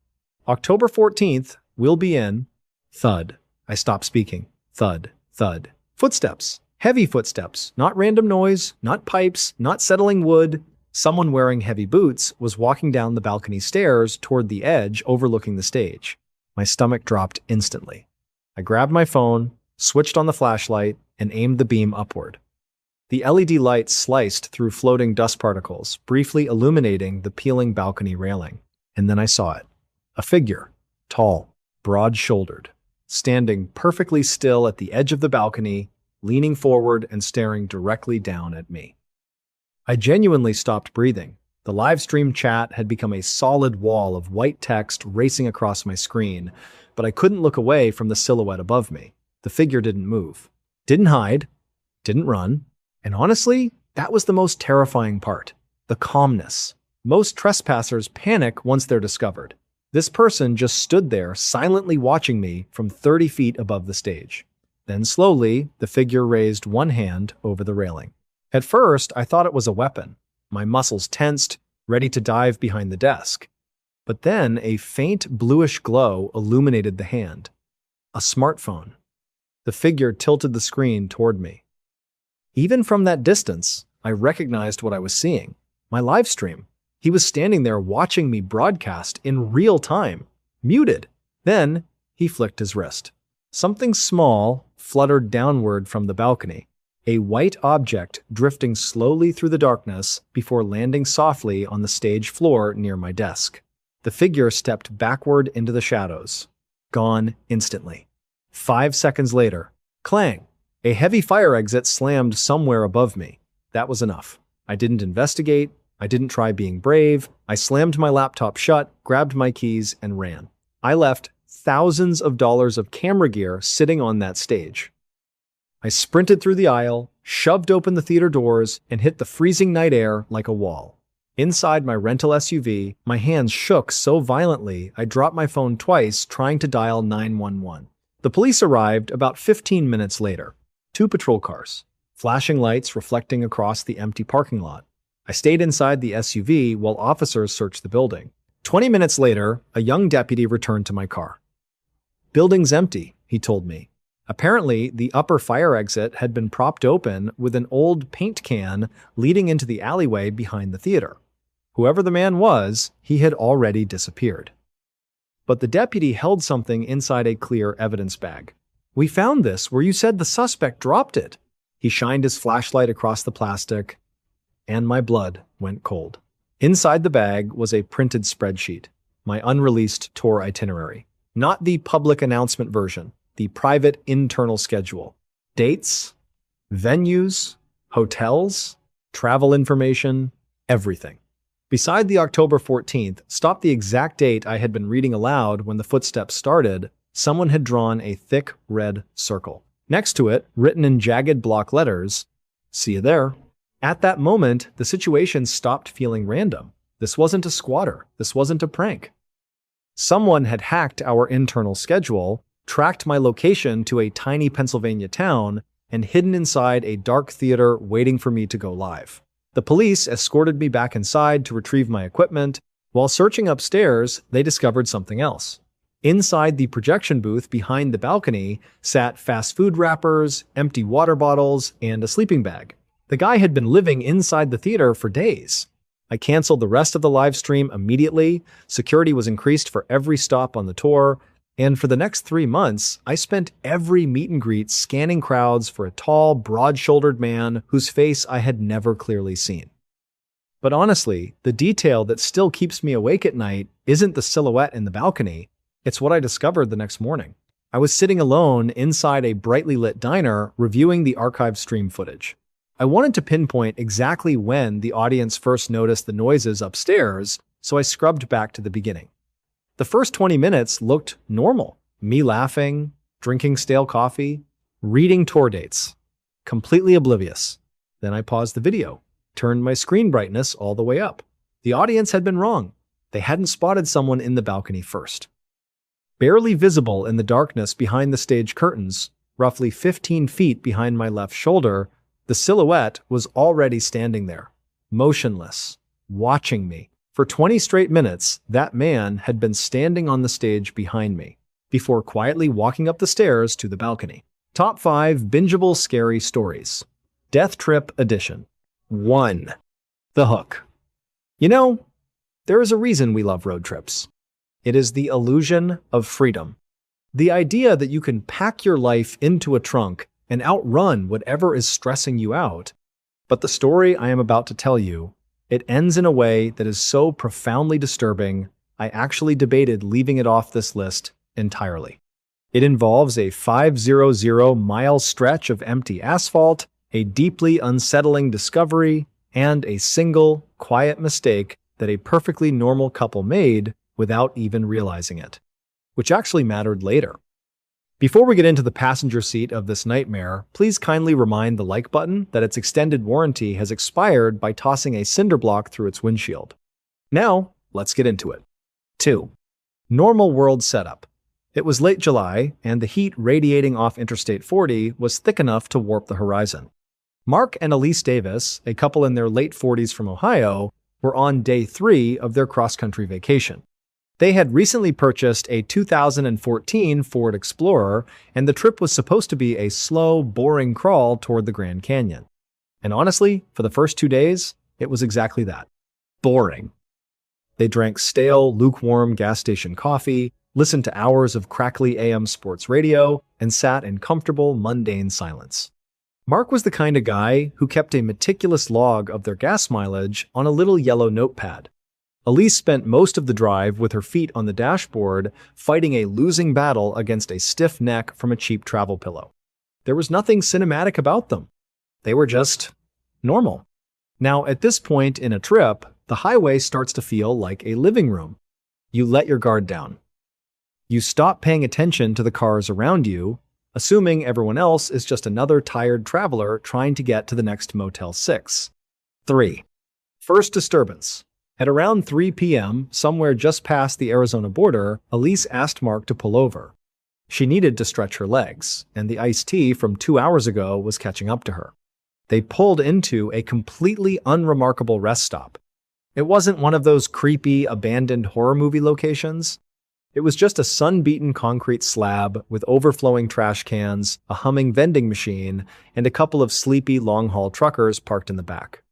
October 14th, we'll be in... Thud. I stopped speaking. Thud. Thud. Footsteps. Heavy footsteps. Not random noise, not pipes, not settling wood. Someone wearing heavy boots was walking down the balcony stairs toward the edge overlooking the stage. My stomach dropped instantly. I grabbed my phone, switched on the flashlight, and aimed the beam upward. The LED light sliced through floating dust particles, briefly illuminating the peeling balcony railing. And then I saw it. A figure, tall, broad-shouldered, standing perfectly still at the edge of the balcony, leaning forward and staring directly down at me. I genuinely stopped breathing. The live stream chat had become a solid wall of white text racing across my screen, but I couldn't look away from the silhouette above me. The figure didn't move, didn't hide, didn't run, and honestly, that was the most terrifying part. The calmness. Most trespassers panic once they're discovered. This person just stood there silently watching me from 30 feet above the stage. Then slowly, the figure raised one hand over the railing. At first, I thought it was a weapon. My muscles tensed, ready to dive behind the desk. But then a faint bluish glow illuminated the hand. A smartphone. The figure tilted the screen toward me. Even from that distance, I recognized what I was seeing. My live stream. He was standing there watching me broadcast in real time, muted. Then, he flicked his wrist. Something small fluttered downward from the balcony, a white object drifting slowly through the darkness before landing softly on the stage floor near my desk. The figure stepped backward into the shadows, gone instantly. 5 seconds later, clang! A heavy fire exit slammed somewhere above me. That was enough. I didn't investigate. I didn't try being brave. I slammed my laptop shut, grabbed my keys, and ran. I left thousands of dollars of camera gear sitting on that stage. I sprinted through the aisle, shoved open the theater doors, and hit the freezing night air like a wall. Inside my rental SUV, my hands shook so violently I dropped my phone twice trying to dial 911. The police arrived about 15 minutes later. 2 patrol cars, flashing lights reflecting across the empty parking lot. I stayed inside the SUV while officers searched the building. 20 minutes later, a young deputy returned to my car. "Building's empty," he told me. Apparently, the upper fire exit had been propped open with an old paint can leading into the alleyway behind the theater. Whoever the man was, he had already disappeared. But the deputy held something inside a clear evidence bag. "We found this where you said the suspect dropped it." He shined his flashlight across the plastic, and my blood went cold. Inside the bag was a printed spreadsheet, my unreleased tour itinerary. Not the public announcement version, the private internal schedule. Dates, venues, hotels, travel information, everything. Beside the October 14th, stop the exact date I had been reading aloud when the footsteps started, someone had drawn a thick red circle. Next to it, written in jagged block letters, "See you there." At that moment, the situation stopped feeling random. This wasn't a squatter. This wasn't a prank. Someone had hacked our internal schedule, tracked my location to a tiny Pennsylvania town, and hidden inside a dark theater waiting for me to go live. The police escorted me back inside to retrieve my equipment. While searching upstairs, they discovered something else. Inside the projection booth behind the balcony sat fast food wrappers, empty water bottles, and a sleeping bag. The guy had been living inside the theater for days. I canceled the rest of the live stream immediately. Security was increased for every stop on the tour. And for the next 3 months, I spent every meet and greet scanning crowds for a tall, broad-shouldered man whose face I had never clearly seen. But honestly, the detail that still keeps me awake at night isn't the silhouette in the balcony. It's what I discovered the next morning. I was sitting alone inside a brightly lit diner reviewing the archived stream footage. I wanted to pinpoint exactly when the audience first noticed the noises upstairs, so I scrubbed back to the beginning. The first 20 minutes looked normal. Me laughing, drinking stale coffee, reading tour dates. Completely oblivious. Then I paused the video, turned my screen brightness all the way up. The audience had been wrong. They hadn't spotted someone in the balcony first. Barely visible in the darkness behind the stage curtains, roughly 15 feet behind my left shoulder, the silhouette was already standing there, motionless, watching me. For 20 straight minutes, that man had been standing on the stage behind me, before quietly walking up the stairs to the balcony. Top 5 bingeable scary stories. Death Trip Edition. 1. The Hook. You know, there is a reason we love road trips. It is the illusion of freedom. The idea that you can pack your life into a trunk and outrun whatever is stressing you out. But the story I am about to tell you, it ends in a way that is so profoundly disturbing, I actually debated leaving it off this list entirely. It involves a 500-mile stretch of empty asphalt, a deeply unsettling discovery, and a single, quiet mistake that a perfectly normal couple made without even realizing it, which actually mattered later. Before we get into the passenger seat of this nightmare, please kindly remind the like button that its extended warranty has expired by tossing a cinder block through its windshield. Now, let's get into it. 2. Normal world setup. It was late July, and the heat radiating off Interstate 40 was thick enough to warp the horizon. Mark and Elise Davis, a couple in their late 40s from Ohio, were on day 3 of their cross-country vacation. They had recently purchased a 2014 Ford Explorer, and the trip was supposed to be a slow, boring crawl toward the Grand Canyon. And honestly, for the first 2 days, it was exactly that. Boring. They drank stale, lukewarm gas station coffee, listened to hours of crackly AM sports radio, and sat in comfortable, mundane silence. Mark was the kind of guy who kept a meticulous log of their gas mileage on a little yellow notepad. Elise spent most of the drive with her feet on the dashboard, fighting a losing battle against a stiff neck from a cheap travel pillow. There was nothing cinematic about them. They were just normal. Now, at this point in a trip, the highway starts to feel like a living room. You let your guard down. You stop paying attention to the cars around you, assuming everyone else is just another tired traveler trying to get to the next Motel 6. 3. First disturbance. At around 3 p.m., somewhere just past the Arizona border, Elise asked Mark to pull over. She needed to stretch her legs, and the iced tea from 2 hours ago was catching up to her. They pulled into a completely unremarkable rest stop. It wasn't one of those creepy, abandoned horror movie locations. It was just a sun-beaten concrete slab with overflowing trash cans, a humming vending machine, and a couple of sleepy long-haul truckers parked in the back.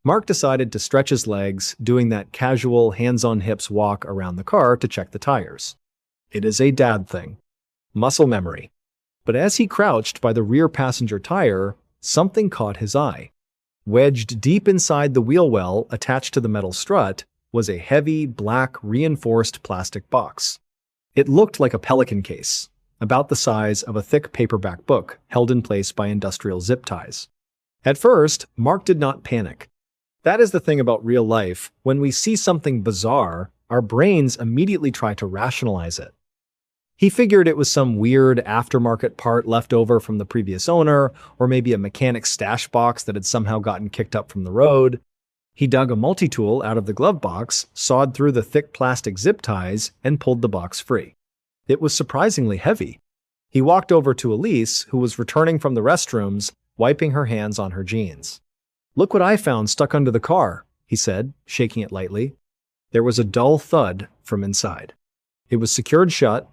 Mark decided to stretch his legs, doing that casual hands-on-hips walk around the car to check the tires. It is a dad thing. Muscle memory. But as he crouched by the rear passenger tire, something caught his eye. Wedged deep inside the wheel well attached to the metal strut was a heavy, black, reinforced plastic box. It looked like a pelican case, about the size of a thick paperback book held in place by industrial zip ties. At first, Mark did not panic. That is the thing about real life. When we see something bizarre, our brains immediately try to rationalize it. He figured it was some weird aftermarket part left over from the previous owner, or maybe a mechanic's stash box that had somehow gotten kicked up from the road. He dug a multi-tool out of the glove box, sawed through the thick plastic zip ties, and pulled the box free. It was surprisingly heavy. He walked over to Elise, who was returning from the restrooms, wiping her hands on her jeans. "Look what I found stuck under the car," he said, shaking it lightly. There was a dull thud from inside. It was secured shut,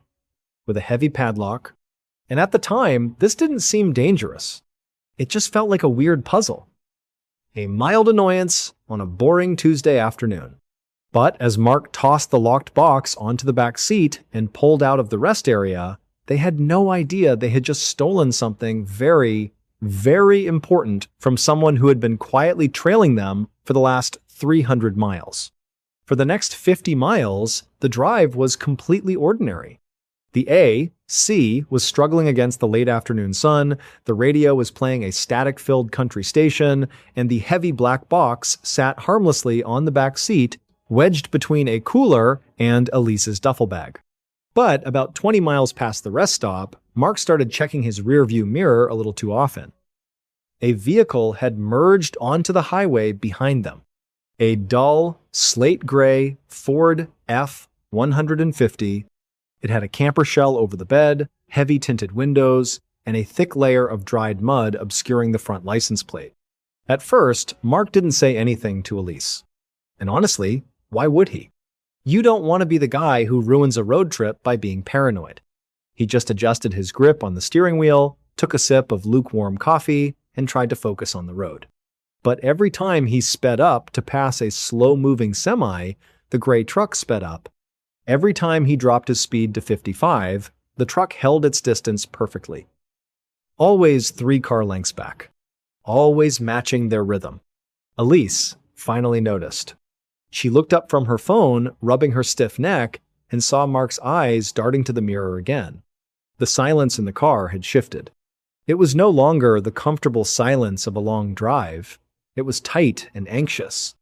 with a heavy padlock, and at the time, this didn't seem dangerous. It just felt like a weird puzzle. A mild annoyance on a boring Tuesday afternoon. But as Mark tossed the locked box onto the back seat and pulled out of the rest area, they had no idea they had just stolen something very, very important from someone who had been quietly trailing them for the last 300 miles. For the next 50 miles, the drive was completely ordinary. The AC was struggling against the late afternoon sun, the radio was playing a static-filled country station, and the heavy black box sat harmlessly on the back seat, wedged between a cooler and Elise's duffel bag. But about 20 miles past the rest stop, Mark started checking his rearview mirror a little too often. A vehicle had merged onto the highway behind them. A dull, slate-gray Ford F-150. It had a camper shell over the bed, heavy tinted windows, and a thick layer of dried mud obscuring the front license plate. At first, Mark didn't say anything to Elise. And honestly, why would he? You don't want to be the guy who ruins a road trip by being paranoid. He just adjusted his grip on the steering wheel, took a sip of lukewarm coffee, and tried to focus on the road. But every time he sped up to pass a slow-moving semi, the gray truck sped up. Every time he dropped his speed to 55, the truck held its distance perfectly. Always 3 car lengths back. Always matching their rhythm. Elise finally noticed. She looked up from her phone, rubbing her stiff neck, and saw Mark's eyes darting to the mirror again. The silence in the car had shifted. It was no longer the comfortable silence of a long drive. It was tight and anxious.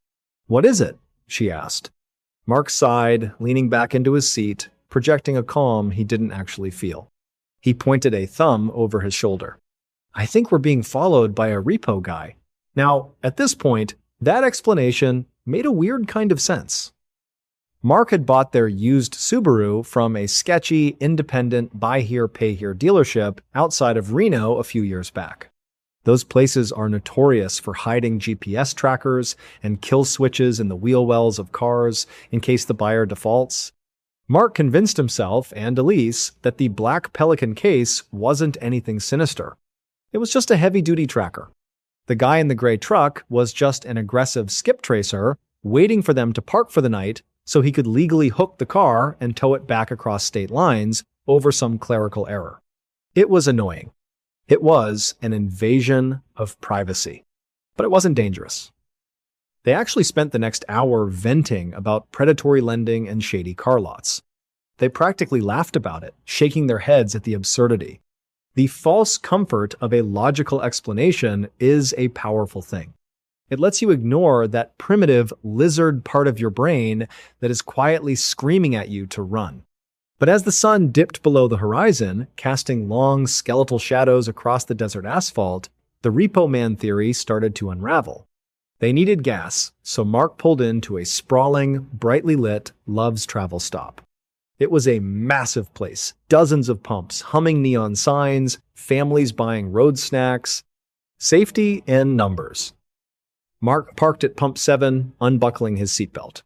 "What is it?" she asked. Mark sighed, leaning back into his seat, projecting a calm he didn't actually feel. He pointed a thumb over his shoulder. "I think we're being followed by a repo guy." Now, at this point, that explanation made a weird kind of sense. Mark had bought their used Subaru from a sketchy, independent buy-here, pay-here dealership outside of Reno a few years back. Those places are notorious for hiding GPS trackers and kill switches in the wheel wells of cars in case the buyer defaults. Mark convinced himself and Elise that the black Pelican case wasn't anything sinister. It was just a heavy-duty tracker. The guy in the gray truck was just an aggressive skip tracer waiting for them to park for the night so he could legally hook the car and tow it back across state lines over some clerical error. It was annoying. It was an invasion of privacy, but it wasn't dangerous. They actually spent the next hour venting about predatory lending and shady car lots. They practically laughed about it, shaking their heads at the absurdity. The false comfort of a logical explanation is a powerful thing. It lets you ignore that primitive lizard part of your brain that is quietly screaming at you to run. But as the sun dipped below the horizon, casting long skeletal shadows across the desert asphalt, the Repo Man theory started to unravel. They needed gas, so Mark pulled into a sprawling, brightly lit Love's Travel stop. It was a massive place, dozens of pumps, humming neon signs, families buying road snacks. Safety in numbers. Mark parked at pump 7, unbuckling his seatbelt.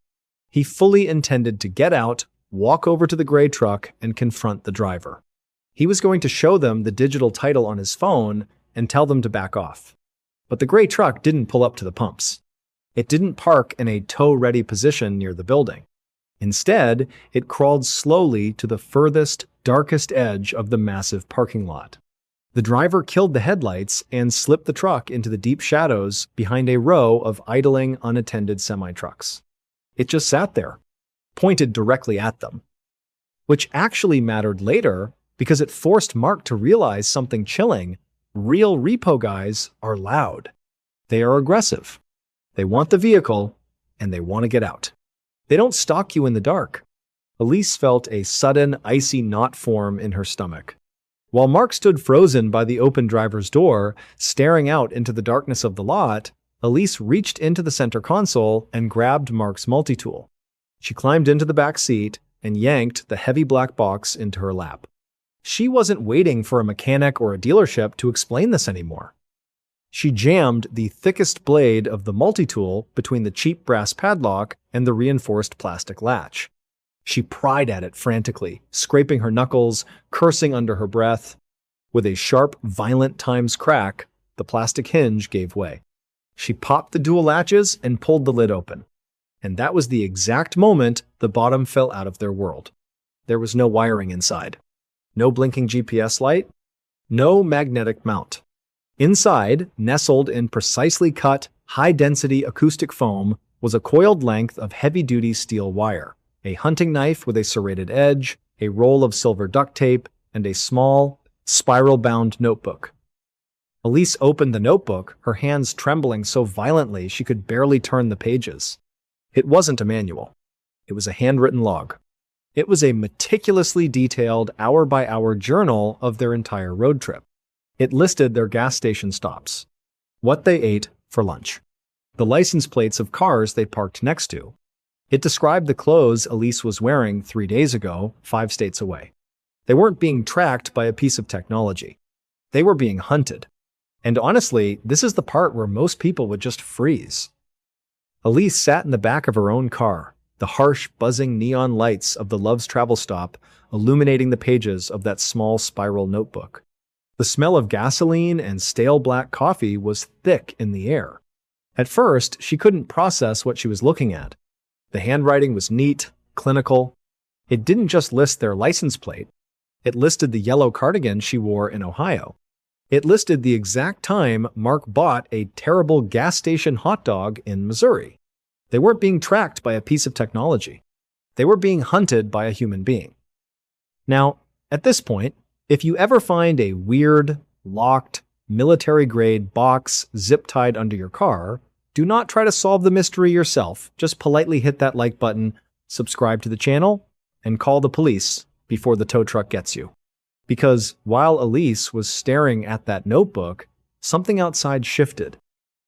He fully intended to get out, walk over to the gray truck, and confront the driver. He was going to show them the digital title on his phone and tell them to back off. But the gray truck didn't pull up to the pumps. It didn't park in a tow-ready position near the building. Instead, it crawled slowly to the furthest, darkest edge of the massive parking lot. The driver killed the headlights and slipped the truck into the deep shadows behind a row of idling, unattended semi-trucks. It just sat there, pointed directly at them. which actually mattered later because it forced Mark to realize something chilling. Real repo guys are loud. They are aggressive. They want the vehicle, and they want to get out. They don't stalk you in the dark. Elise felt a sudden, icy knot form in her stomach. While Mark stood frozen by the open driver's door, staring out into the darkness of the lot, Elise reached into the center console and grabbed Mark's multi-tool. She climbed into the back seat and yanked the heavy black box into her lap. She wasn't waiting for a mechanic or a dealership to explain this anymore. She jammed the thickest blade of the multi-tool between the cheap brass padlock and the reinforced plastic latch. She pried at it frantically, scraping her knuckles, cursing under her breath. With a sharp, violent times crack, the plastic hinge gave way. She popped the dual latches and pulled the lid open. And that was the exact moment the bottom fell out of their world. There was no wiring inside. No blinking GPS light. No magnetic mount. Inside, nestled in precisely cut, high-density acoustic foam, was a coiled length of heavy-duty steel wire, a hunting knife with a serrated edge, a roll of silver duct tape, and a small, spiral-bound notebook. Elise opened the notebook, her hands trembling so violently she could barely turn the pages. It wasn't a manual. It was a handwritten log. It was a meticulously detailed hour-by-hour journal of their entire road trip. It listed their gas station stops, what they ate for lunch, the license plates of cars they parked next to. It described the clothes Elise was wearing 3 days ago, 5 states away. They weren't being tracked by a piece of technology. They were being hunted. And honestly, this is the part where most people would just freeze. Elise sat in the back of her own car, the harsh, buzzing neon lights of the Love's travel stop illuminating the pages of that small spiral notebook. The smell of gasoline and stale black coffee was thick in the air. At first, she couldn't process what she was looking at. The handwriting was neat, clinical. It didn't just list their license plate. It listed the yellow cardigan she wore in Ohio. It listed the exact time Mark bought a terrible gas station hot dog in Missouri. They weren't being tracked by a piece of technology. They were being hunted by a human being. Now, at this point, if you ever find a weird, locked, military-grade box zip-tied under your car, do not try to solve the mystery yourself. Just politely hit that like button, subscribe to the channel, and call the police before the tow truck gets you. Because while Elise was staring at that notebook, something outside shifted.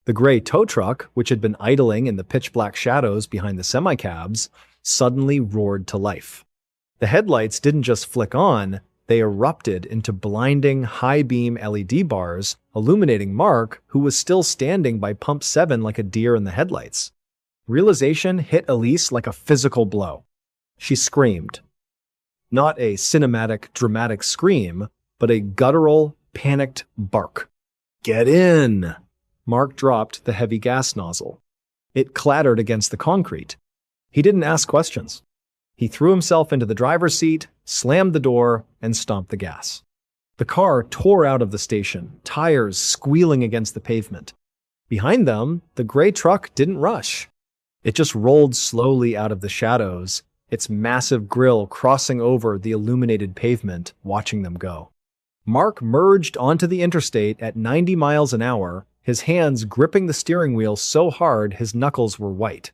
The gray tow truck, which had been idling in the pitch-black shadows behind the semi-cabs, suddenly roared to life. The headlights didn't just flick on, they erupted into blinding, high-beam LED bars, illuminating Mark, who was still standing by pump 7 like a deer in the headlights. Realization hit Elise like a physical blow. She screamed. Not a cinematic, dramatic scream, but a guttural, panicked bark. "Get in!" Mark dropped the heavy gas nozzle. It clattered against the concrete. He didn't ask questions. He threw himself into the driver's seat, slammed the door, and stomped the gas. The car tore out of the station, tires squealing against the pavement. Behind them, the gray truck didn't rush. It just rolled slowly out of the shadows, its massive grille crossing over the illuminated pavement, watching them go. Mark merged onto the interstate at 90 miles an hour, his hands gripping the steering wheel so hard his knuckles were white.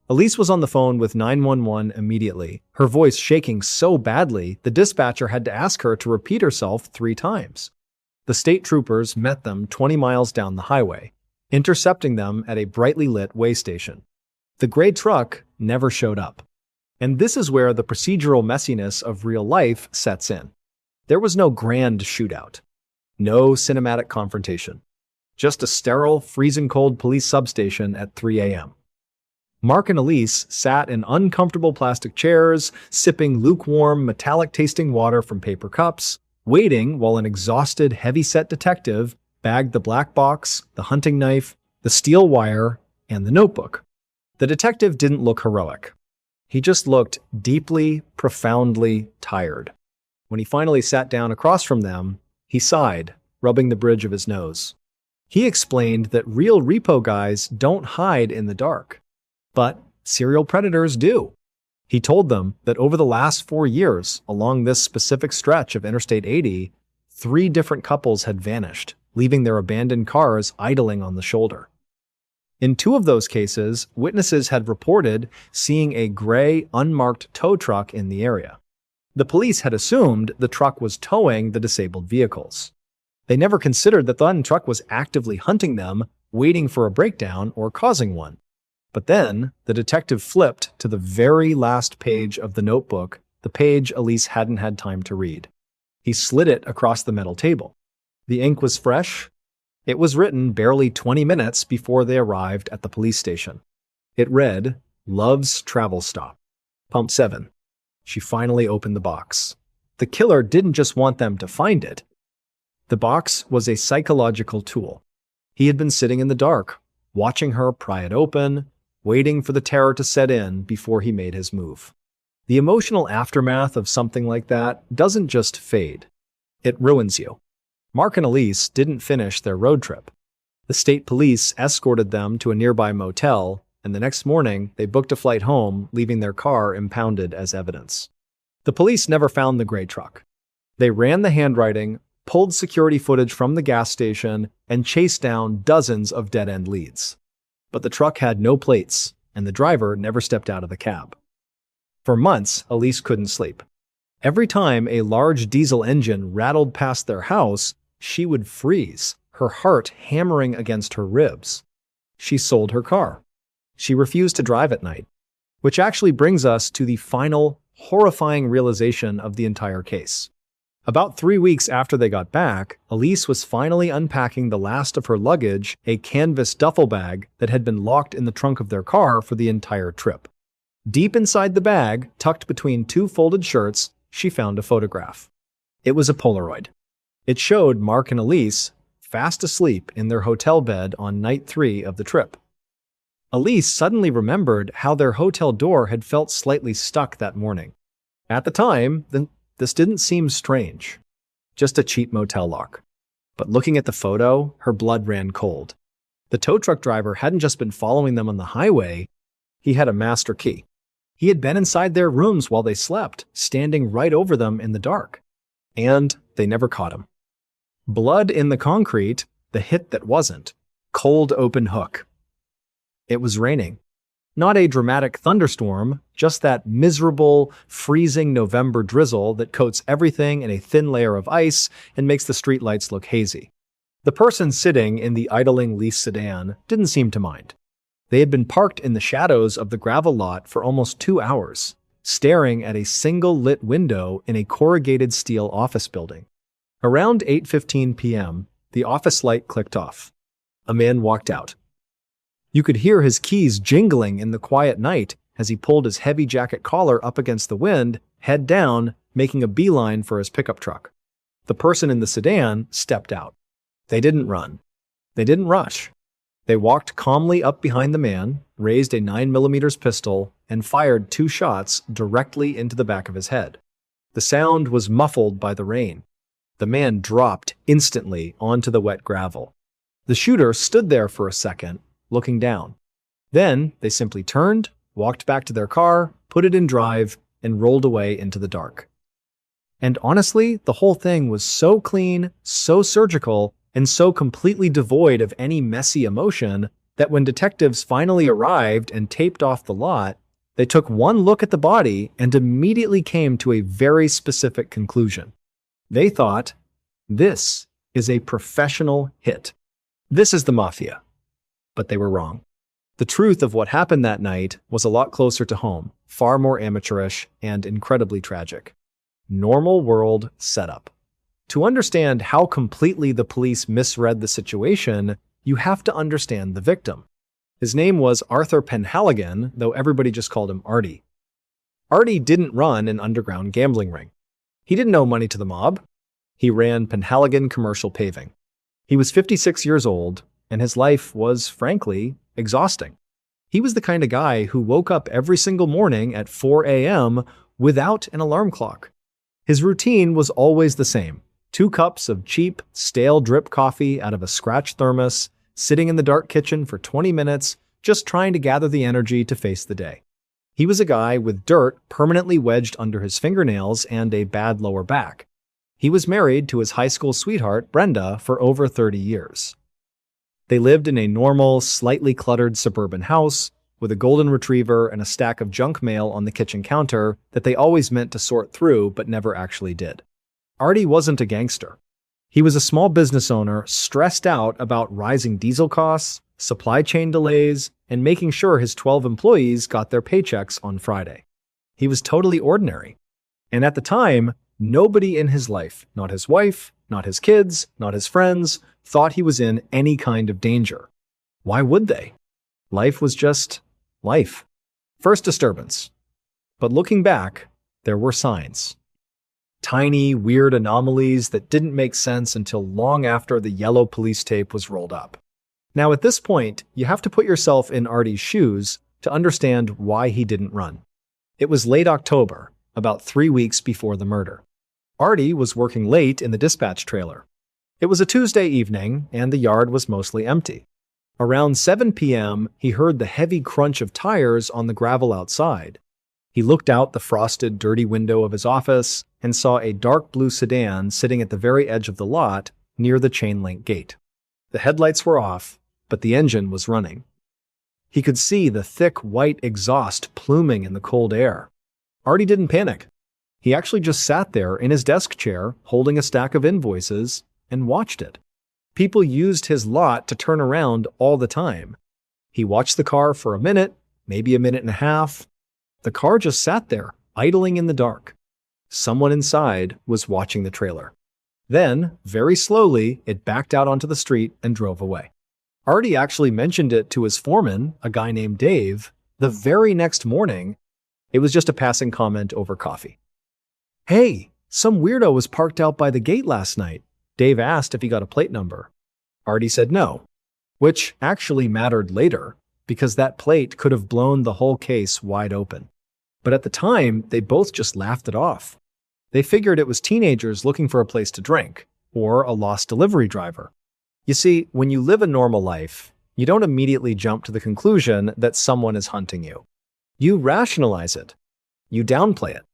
Elise was on the phone with 911 immediately, her voice shaking so badly the dispatcher had to ask her to repeat herself 3 times. The state troopers met them 20 miles down the highway, intercepting them at a brightly lit way station. The gray truck never showed up. And this is where the procedural messiness of real life sets in. There was no grand shootout. No cinematic confrontation. Just a sterile, freezing cold police substation at 3 a.m. Mark and Elise sat in uncomfortable plastic chairs, sipping lukewarm, metallic-tasting water from paper cups, waiting while an exhausted, heavy-set detective bagged the black box, the hunting knife, the steel wire, and the notebook. The detective didn't look heroic. He just looked deeply, profoundly tired. When he finally sat down across from them, he sighed, rubbing the bridge of his nose. He explained that real repo guys don't hide in the dark. But serial predators do. He told them that over the last 4 years, along this specific stretch of Interstate 80, 3 different couples had vanished, leaving their abandoned cars idling on the shoulder. In 2 of those cases, witnesses had reported seeing a gray, unmarked tow truck in the area. The police had assumed the truck was towing the disabled vehicles. They never considered that the truck was actively hunting them, waiting for a breakdown or causing one. But then, the detective flipped to the very last page of the notebook, the page Elise hadn't had time to read. He slid it across the metal table. The ink was fresh. It was written barely 20 minutes before they arrived at the police station. It read, "Love's Travel Stop. Pump 7. She finally opened the box. The killer didn't just want them to find it. The box was a psychological tool. He had been sitting in the dark, watching her pry it open, waiting for the terror to set in before he made his move. The emotional aftermath of something like that doesn't just fade. It ruins you. Mark and Elise didn't finish their road trip. The state police escorted them to a nearby motel, and the next morning they booked a flight home, leaving their car impounded as evidence. The police never found the gray truck. They ran the handwriting, pulled security footage from the gas station, and chased down dozens of dead-end leads. But the truck had no plates, and the driver never stepped out of the cab. For months, Elise couldn't sleep. Every time a large diesel engine rattled past their house, she would freeze, her heart hammering against her ribs. She sold her car. She refused to drive at night. Which actually brings us to the final, horrifying realization of the entire case. About 3 weeks after they got back, Elise was finally unpacking the last of her luggage, a canvas duffel bag that had been locked in the trunk of their car for the entire trip. Deep inside the bag, tucked between 2 folded shirts, she found a photograph. It was a Polaroid. It showed Mark and Elise fast asleep in their hotel bed on night 3 of the trip. Elise suddenly remembered how their hotel door had felt slightly stuck that morning. At the time, this didn't seem strange, just a cheap motel lock. But looking at the photo, her blood ran cold. The tow truck driver hadn't just been following them on the highway, he had a master key. He had been inside their rooms while they slept, standing right over them in the dark. And they never caught him. Blood in the concrete, the hit that wasn't. Cold open hook. It was raining. Not a dramatic thunderstorm, just that miserable, freezing November drizzle that coats everything in a thin layer of ice and makes the streetlights look hazy. The person sitting in the idling lease sedan didn't seem to mind. They had been parked in the shadows of the gravel lot for almost 2 hours, staring at a single lit window in a corrugated steel office building. Around 8:15 p.m., the office light clicked off. A man walked out. You could hear his keys jingling in the quiet night as he pulled his heavy jacket collar up against the wind, head down, making a beeline for his pickup truck. The person in the sedan stepped out. They didn't run. They didn't rush. They walked calmly up behind the man, raised a 9mm pistol, and fired 2 shots directly into the back of his head. The sound was muffled by the rain. The man dropped instantly onto the wet gravel. The shooter stood there for a second, looking down. Then they simply turned, walked back to their car, put it in drive, and rolled away into the dark. And honestly, the whole thing was so clean, so surgical, and so completely devoid of any messy emotion that when detectives finally arrived and taped off the lot, they took one look at the body and immediately came to a very specific conclusion. They thought, this is a professional hit. This is the mafia. But they were wrong. The truth of what happened that night was a lot closer to home, far more amateurish, and incredibly tragic. Normal world setup. To understand how completely the police misread the situation, you have to understand the victim. His name was Arthur Penhaligon, though everybody just called him Artie. Artie didn't run an underground gambling ring. He didn't owe money to the mob. He ran Penhaligon Commercial Paving. He was 56 years old, and his life was, frankly, exhausting. He was the kind of guy who woke up every single morning at 4 a.m. without an alarm clock. His routine was always the same. 2 cups of cheap, stale drip coffee out of a scratch thermos, sitting in the dark kitchen for 20 minutes, just trying to gather the energy to face the day. He was a guy with dirt permanently wedged under his fingernails and a bad lower back. He was married to his high school sweetheart, Brenda, for over 30 years. They lived in a normal, slightly cluttered suburban house with a golden retriever and a stack of junk mail on the kitchen counter that they always meant to sort through but never actually did. Artie wasn't a gangster. He was a small business owner stressed out about rising diesel costs, supply chain delays, and making sure his 12 employees got their paychecks on Friday. He was totally ordinary. And at the time, nobody in his life, not his wife, not his kids, not his friends, thought he was in any kind of danger. Why would they? Life was just life. First disturbance. But looking back, there were signs. Tiny, weird anomalies that didn't make sense until long after the yellow police tape was rolled up. Now, at this point, you have to put yourself in Artie's shoes to understand why he didn't run. It was late October, about 3 weeks before the murder. Artie was working late in the dispatch trailer. It was a Tuesday evening, and the yard was mostly empty. Around 7 p.m., he heard the heavy crunch of tires on the gravel outside. He looked out the frosted, dirty window of his office and saw a dark blue sedan sitting at the very edge of the lot near the chain-link gate. The headlights were off, but the engine was running. He could see the thick white exhaust pluming in the cold air. Artie didn't panic. He actually just sat there in his desk chair, holding a stack of invoices, and watched it. People used his lot to turn around all the time. He watched the car for a minute, maybe a minute and a half. The car just sat there, idling in the dark. Someone inside was watching the trailer. Then, very slowly, it backed out onto the street and drove away. Artie actually mentioned it to his foreman, a guy named Dave, the very next morning. It was just a passing comment over coffee. "Hey, some weirdo was parked out by the gate last night." Dave asked if he got a plate number. Artie said no, which actually mattered later, because that plate could have blown the whole case wide open. But at the time, they both just laughed it off. They figured it was teenagers looking for a place to drink, or a lost delivery driver. You see, when you live a normal life, you don't immediately jump to the conclusion that someone is hunting you. You rationalize it. You downplay it.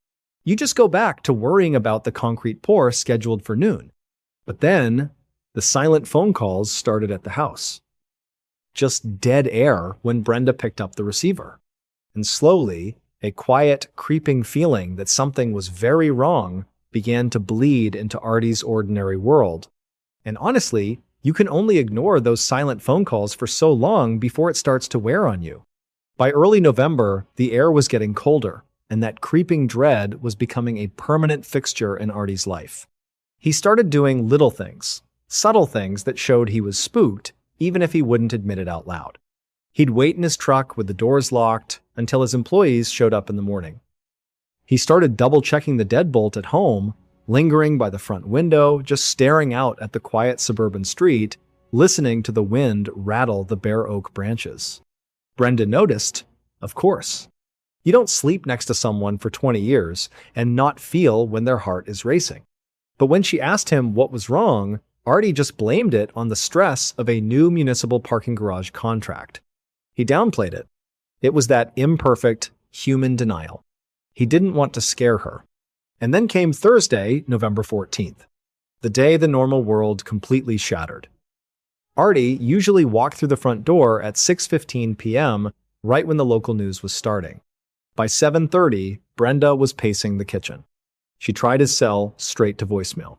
You just go back to worrying about the concrete pour scheduled for noon. But then, the silent phone calls started at the house. Just dead air when Brenda picked up the receiver. And slowly, a quiet, creeping feeling that something was very wrong began to bleed into Artie's ordinary world. And honestly, you can only ignore those silent phone calls for so long before it starts to wear on you. By early November, the air was getting colder, and that creeping dread was becoming a permanent fixture in Artie's life. He started doing little things, subtle things that showed he was spooked, even if he wouldn't admit it out loud. He'd wait in his truck with the doors locked until his employees showed up in the morning. He started double-checking the deadbolt at home, lingering by the front window, just staring out at the quiet suburban street, listening to the wind rattle the bare oak branches. Brenda noticed, of course. You don't sleep next to someone for 20 years and not feel when their heart is racing. But when she asked him what was wrong, Artie just blamed it on the stress of a new municipal parking garage contract. He downplayed it. It was that imperfect, human denial. He didn't want to scare her. And then came Thursday, November 14th, the day the normal world completely shattered. Artie usually walked through the front door at 6:15 p.m., right when the local news was starting. By 7:30, Brenda was pacing the kitchen. She tried his cell straight to voicemail.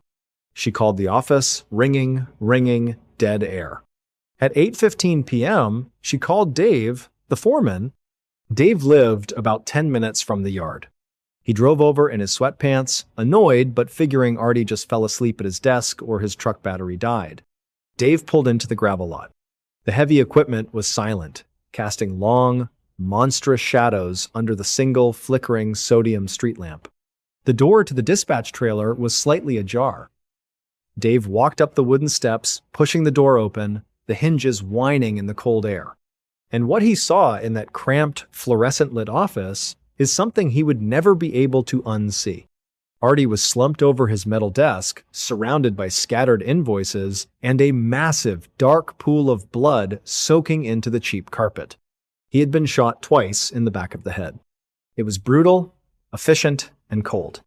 She called the office, ringing, dead air. At 8:15 p.m., she called Dave, the foreman. Dave lived about 10 minutes from the yard. He drove over in his sweatpants, annoyed but figuring Artie just fell asleep at his desk or his truck battery died. Dave pulled into the gravel lot. The heavy equipment was silent, casting long, monstrous shadows under the single, flickering sodium street lamp. The door to the dispatch trailer was slightly ajar. Dave walked up the wooden steps, pushing the door open, the hinges whining in the cold air. And what he saw in that cramped, fluorescent-lit office is something he would never be able to unsee. Artie was slumped over his metal desk, surrounded by scattered invoices and a massive, dark pool of blood soaking into the cheap carpet. He had been shot twice in the back of the head. It was brutal, efficient, and cold.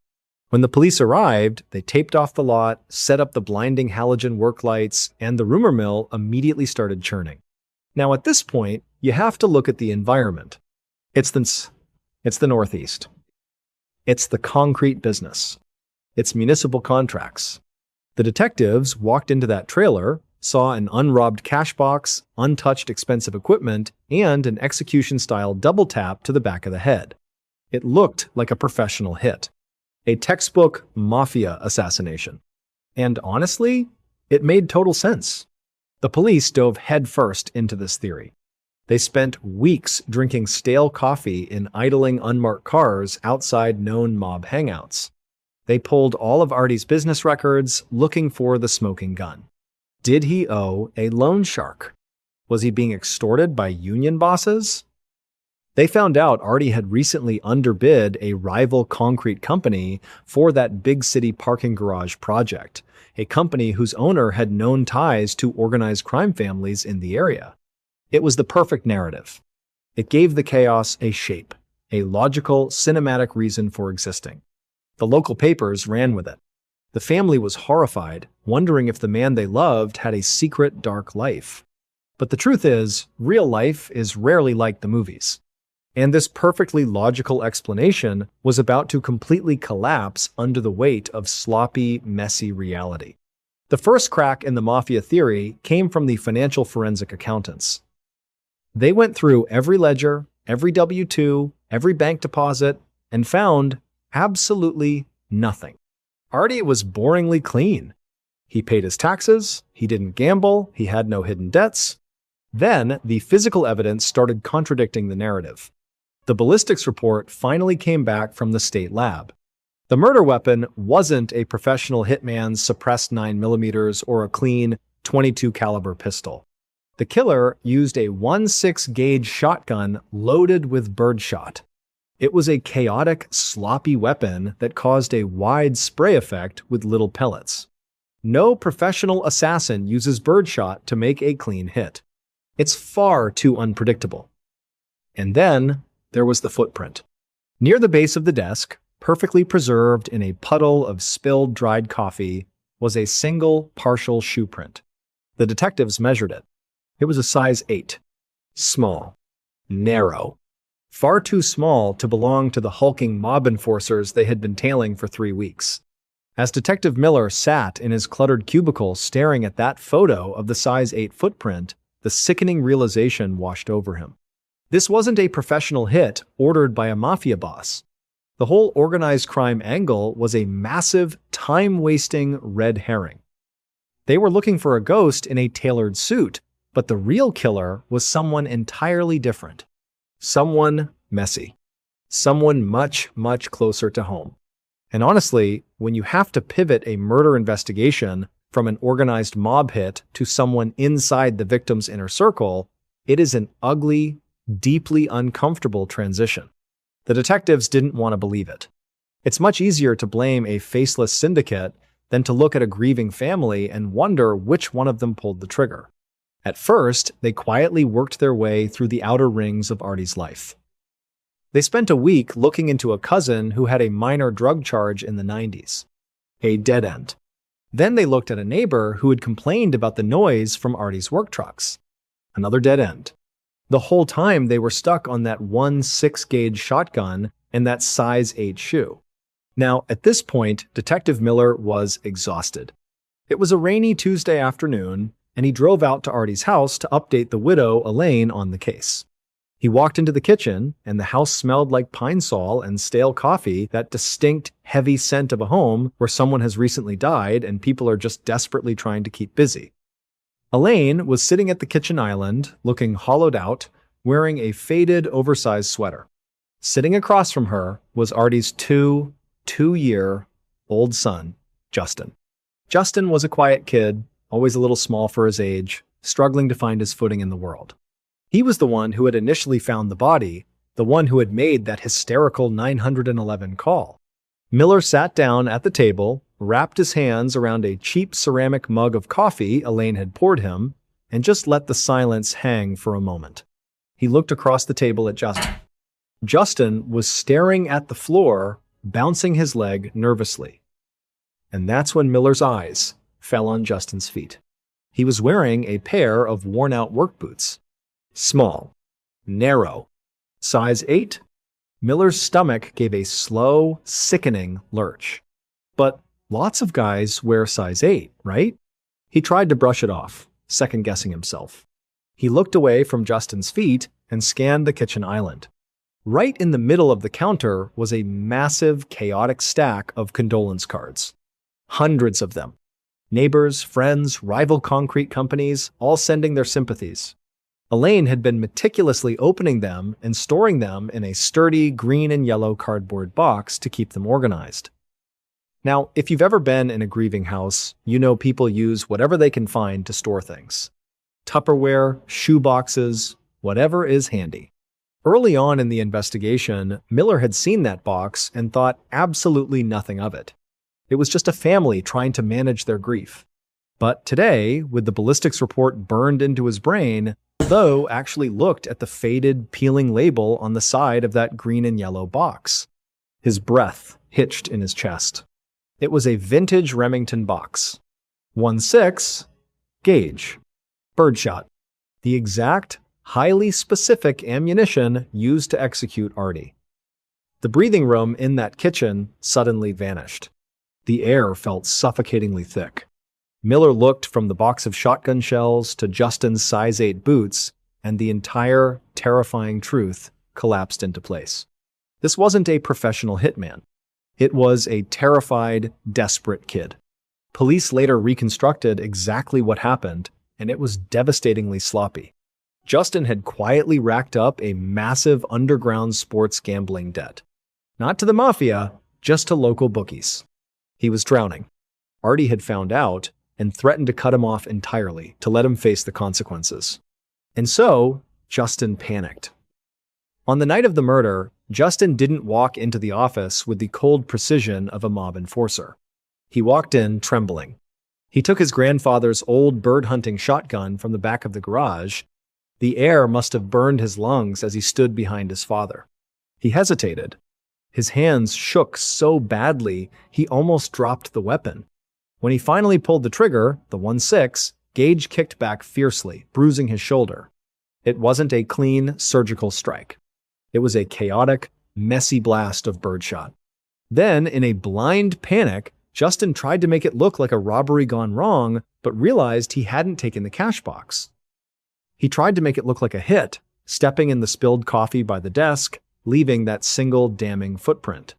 When the police arrived, they taped off the lot, set up the blinding halogen work lights, and the rumor mill immediately started churning. Now at this point, you have to look at the environment. It's the Northeast. It's the concrete business. It's municipal contracts. The detectives walked into that trailer, saw an unrobbed cash box, untouched expensive equipment, and an execution-style double tap to the back of the head. It looked like a professional hit. A textbook mafia assassination. And honestly, it made total sense. The police dove headfirst into this theory. They spent weeks drinking stale coffee in idling unmarked cars outside known mob hangouts. They pulled all of Artie's business records, looking for the smoking gun. Did he owe a loan shark? Was he being extorted by union bosses? They found out Artie had recently underbid a rival concrete company for that big city parking garage project, a company whose owner had known ties to organized crime families in the area. It was the perfect narrative. It gave the chaos a shape, a logical, cinematic reason for existing. The local papers ran with it. The family was horrified, wondering if the man they loved had a secret, dark life. But the truth is, real life is rarely like the movies. And this perfectly logical explanation was about to completely collapse under the weight of sloppy, messy reality. The first crack in the mafia theory came from the financial forensic accountants. They went through every ledger, every W-2, every bank deposit, and found absolutely nothing. Artie was boringly clean. He paid his taxes, he didn't gamble, he had no hidden debts. Then, the physical evidence started contradicting the narrative. The ballistics report finally came back from the state lab. The murder weapon wasn't a professional hitman's suppressed 9mm or a clean .22 caliber pistol. The killer used a 1.6 gauge shotgun loaded with birdshot. It was a chaotic, sloppy weapon that caused a wide spray effect with little pellets. No professional assassin uses birdshot to make a clean hit. It's far too unpredictable. And then there was the footprint. Near the base of the desk, perfectly preserved in a puddle of spilled dried coffee, was a single partial shoe print. The detectives measured it. It was a size 8. Small. Narrow. Far too small to belong to the hulking mob enforcers they had been tailing for 3 weeks. As Detective Miller sat in his cluttered cubicle staring at that photo of the size 8 footprint, the sickening realization washed over him. This wasn't a professional hit ordered by a mafia boss. The whole organized crime angle was a massive, time-wasting red herring. They were looking for a ghost in a tailored suit, but the real killer was someone entirely different. Someone messy. Someone much, much closer to home. And honestly, when you have to pivot a murder investigation from an organized mob hit to someone inside the victim's inner circle, it is an ugly, deeply uncomfortable transition. The detectives didn't want to believe it. It's much easier to blame a faceless syndicate than to look at a grieving family and wonder which one of them pulled the trigger. At first, they quietly worked their way through the outer rings of Artie's life. They spent a week looking into a cousin who had a minor drug charge in the 90s. A dead end. Then they looked at a neighbor who had complained about the noise from Artie's work trucks. Another dead end. The whole time they were stuck on that 1.6 gauge shotgun and that size 8 shoe. Now, at this point, Detective Miller was exhausted. It was a rainy Tuesday afternoon, and he drove out to Artie's house to update the widow, Elaine, on the case. He walked into the kitchen, and the house smelled like pine sol and stale coffee, that distinct, heavy scent of a home where someone has recently died and people are just desperately trying to keep busy. Elaine was sitting at the kitchen island, looking hollowed out, wearing a faded, oversized sweater. Sitting across from her was Artie's two-year-old son, Justin. Justin was a quiet kid, always a little small for his age, struggling to find his footing in the world. He was the one who had initially found the body, the one who had made that hysterical 911 call. Miller sat down at the table, wrapped his hands around a cheap ceramic mug of coffee Elaine had poured him, and just let the silence hang for a moment. He looked across the table at Justin. Justin was staring at the floor, bouncing his leg nervously. And that's when Miller's eyes fell on Justin's feet. He was wearing a pair of worn-out work boots. Small, narrow, size 8. Miller's stomach gave a slow, sickening lurch. But lots of guys wear size 8, right? He tried to brush it off, second-guessing himself. He looked away from Justin's feet and scanned the kitchen island. Right in the middle of the counter was a massive, chaotic stack of condolence cards. Hundreds of them. Neighbors, friends, rival concrete companies, all sending their sympathies. Elaine had been meticulously opening them and storing them in a sturdy green and yellow cardboard box to keep them organized. Now, if you've ever been in a grieving house, you know people use whatever they can find to store things. Tupperware, shoe boxes, whatever is handy. Early on in the investigation, Miller had seen that box and thought absolutely nothing of it. It was just a family trying to manage their grief. But today, with the ballistics report burned into his brain, Though actually looked at the faded, peeling label on the side of that green and yellow box. His breath hitched in his chest. It was a vintage Remington box. 1.6 gauge. Birdshot. The exact, highly specific ammunition used to execute Artie. The breathing room in that kitchen suddenly vanished. The air felt suffocatingly thick. Miller looked from the box of shotgun shells to Justin's size 8 boots, and the entire, terrifying truth collapsed into place. This wasn't a professional hitman. It was a terrified, desperate kid. Police later reconstructed exactly what happened, and it was devastatingly sloppy. Justin had quietly racked up a massive underground sports gambling debt. Not to the mafia, just to local bookies. He was drowning. Artie had found out and threatened to cut him off entirely to let him face the consequences. And so, Justin panicked. On the night of the murder, Justin didn't walk into the office with the cold precision of a mob enforcer. He walked in trembling. He took his grandfather's old bird-hunting shotgun from the back of the garage. The air must have burned his lungs as he stood behind his father. He hesitated. His hands shook so badly, he almost dropped the weapon. When he finally pulled the trigger, the 1.6, Gage kicked back fiercely, bruising his shoulder. It wasn't a clean, surgical strike. It was a chaotic, messy blast of birdshot. Then, in a blind panic, Justin tried to make it look like a robbery gone wrong, but realized he hadn't taken the cash box. He tried to make it look like a hit, stepping in the spilled coffee by the desk, leaving that single damning footprint.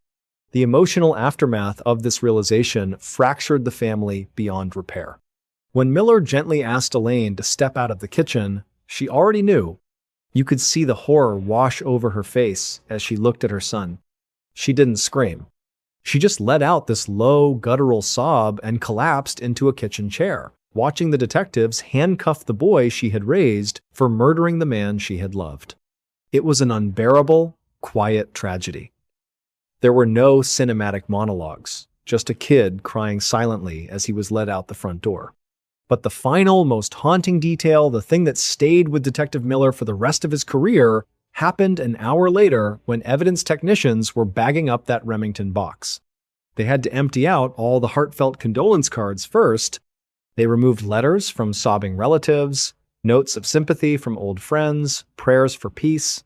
The emotional aftermath of this realization fractured the family beyond repair. When Miller gently asked Elaine to step out of the kitchen, she already knew. You could see the horror wash over her face as she looked at her son. She didn't scream. She just let out this low, guttural sob and collapsed into a kitchen chair, watching the detectives handcuff the boy she had raised for murdering the man she had loved. It was an unbearable, quiet tragedy. There were no cinematic monologues, just a kid crying silently as he was led out the front door. But the final, most haunting detail, the thing that stayed with Detective Miller for the rest of his career, happened an hour later when evidence technicians were bagging up that Remington box. They had to empty out all the heartfelt condolence cards first. They removed letters from sobbing relatives, notes of sympathy from old friends, prayers for peace.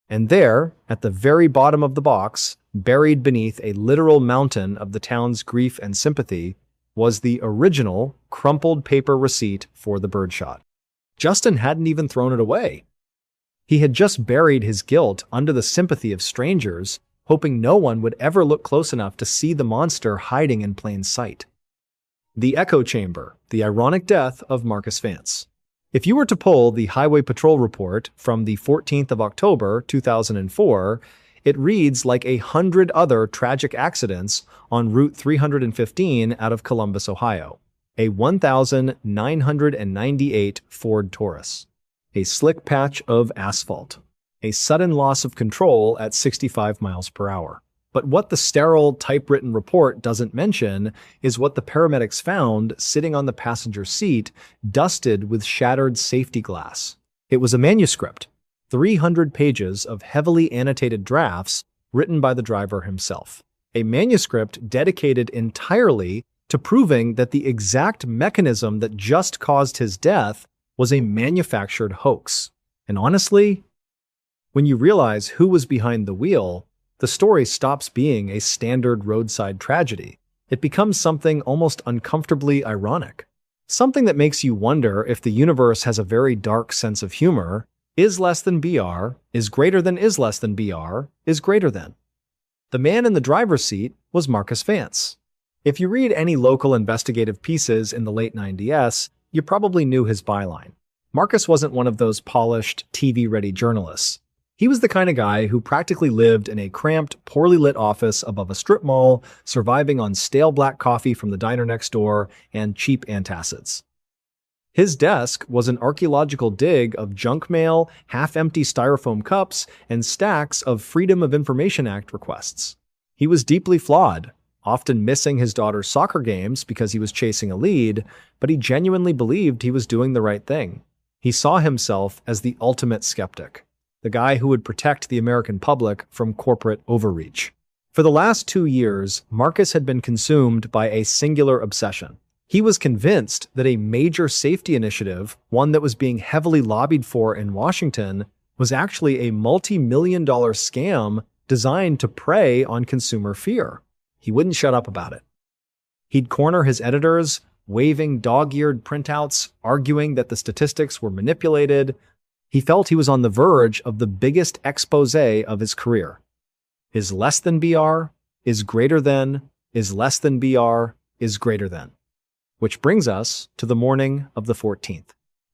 And there, at the very bottom of the box, buried beneath a literal mountain of the town's grief and sympathy, was the original, crumpled paper receipt for the birdshot. Justin hadn't even thrown it away. He had just buried his guilt under the sympathy of strangers, hoping no one would ever look close enough to see the monster hiding in plain sight. The echo chamber, the ironic death of Marcus Vance. If you were to pull the Highway Patrol report from the 14th of October, 2004, it reads like 100 other tragic accidents on Route 315 out of Columbus, Ohio. A 1,998 Ford Taurus. A slick patch of asphalt. A sudden loss of control at 65 miles per hour. But what the sterile, typewritten report doesn't mention is what the paramedics found sitting on the passenger seat, dusted with shattered safety glass. It was a manuscript. 300 pages of heavily annotated drafts written by the driver himself. A manuscript dedicated entirely to proving that the exact mechanism that just caused his death was a manufactured hoax. And honestly, when you realize who was behind the wheel, the story stops being a standard roadside tragedy. It becomes something almost uncomfortably ironic. Something that makes you wonder if the universe has a very dark sense of humor. Is less than BR, is greater than is less than BR, is greater than. The man in the driver's seat was Marcus Vance. If you read any local investigative pieces in the late 90s, you probably knew his byline. Marcus wasn't one of those polished, TV-ready journalists. He was the kind of guy who practically lived in a cramped, poorly lit office above a strip mall, surviving on stale black coffee from the diner next door and cheap antacids. His desk was an archaeological dig of junk mail, half-empty styrofoam cups, and stacks of Freedom of Information Act requests. He was deeply flawed, often missing his daughter's soccer games because he was chasing a lead, but he genuinely believed he was doing the right thing. He saw himself as the ultimate skeptic, the guy who would protect the American public from corporate overreach. For the last 2 years, Marcus had been consumed by a singular obsession. He was convinced that a major safety initiative, one that was being heavily lobbied for in Washington, was actually a multi-million-dollar scam designed to prey on consumer fear. He wouldn't shut up about it. He'd corner his editors, waving dog-eared printouts, arguing that the statistics were manipulated. He felt he was on the verge of the biggest exposé of his career. Is less than BR, is greater than, is less than BR, is greater than. Which brings us to the morning of the 14th.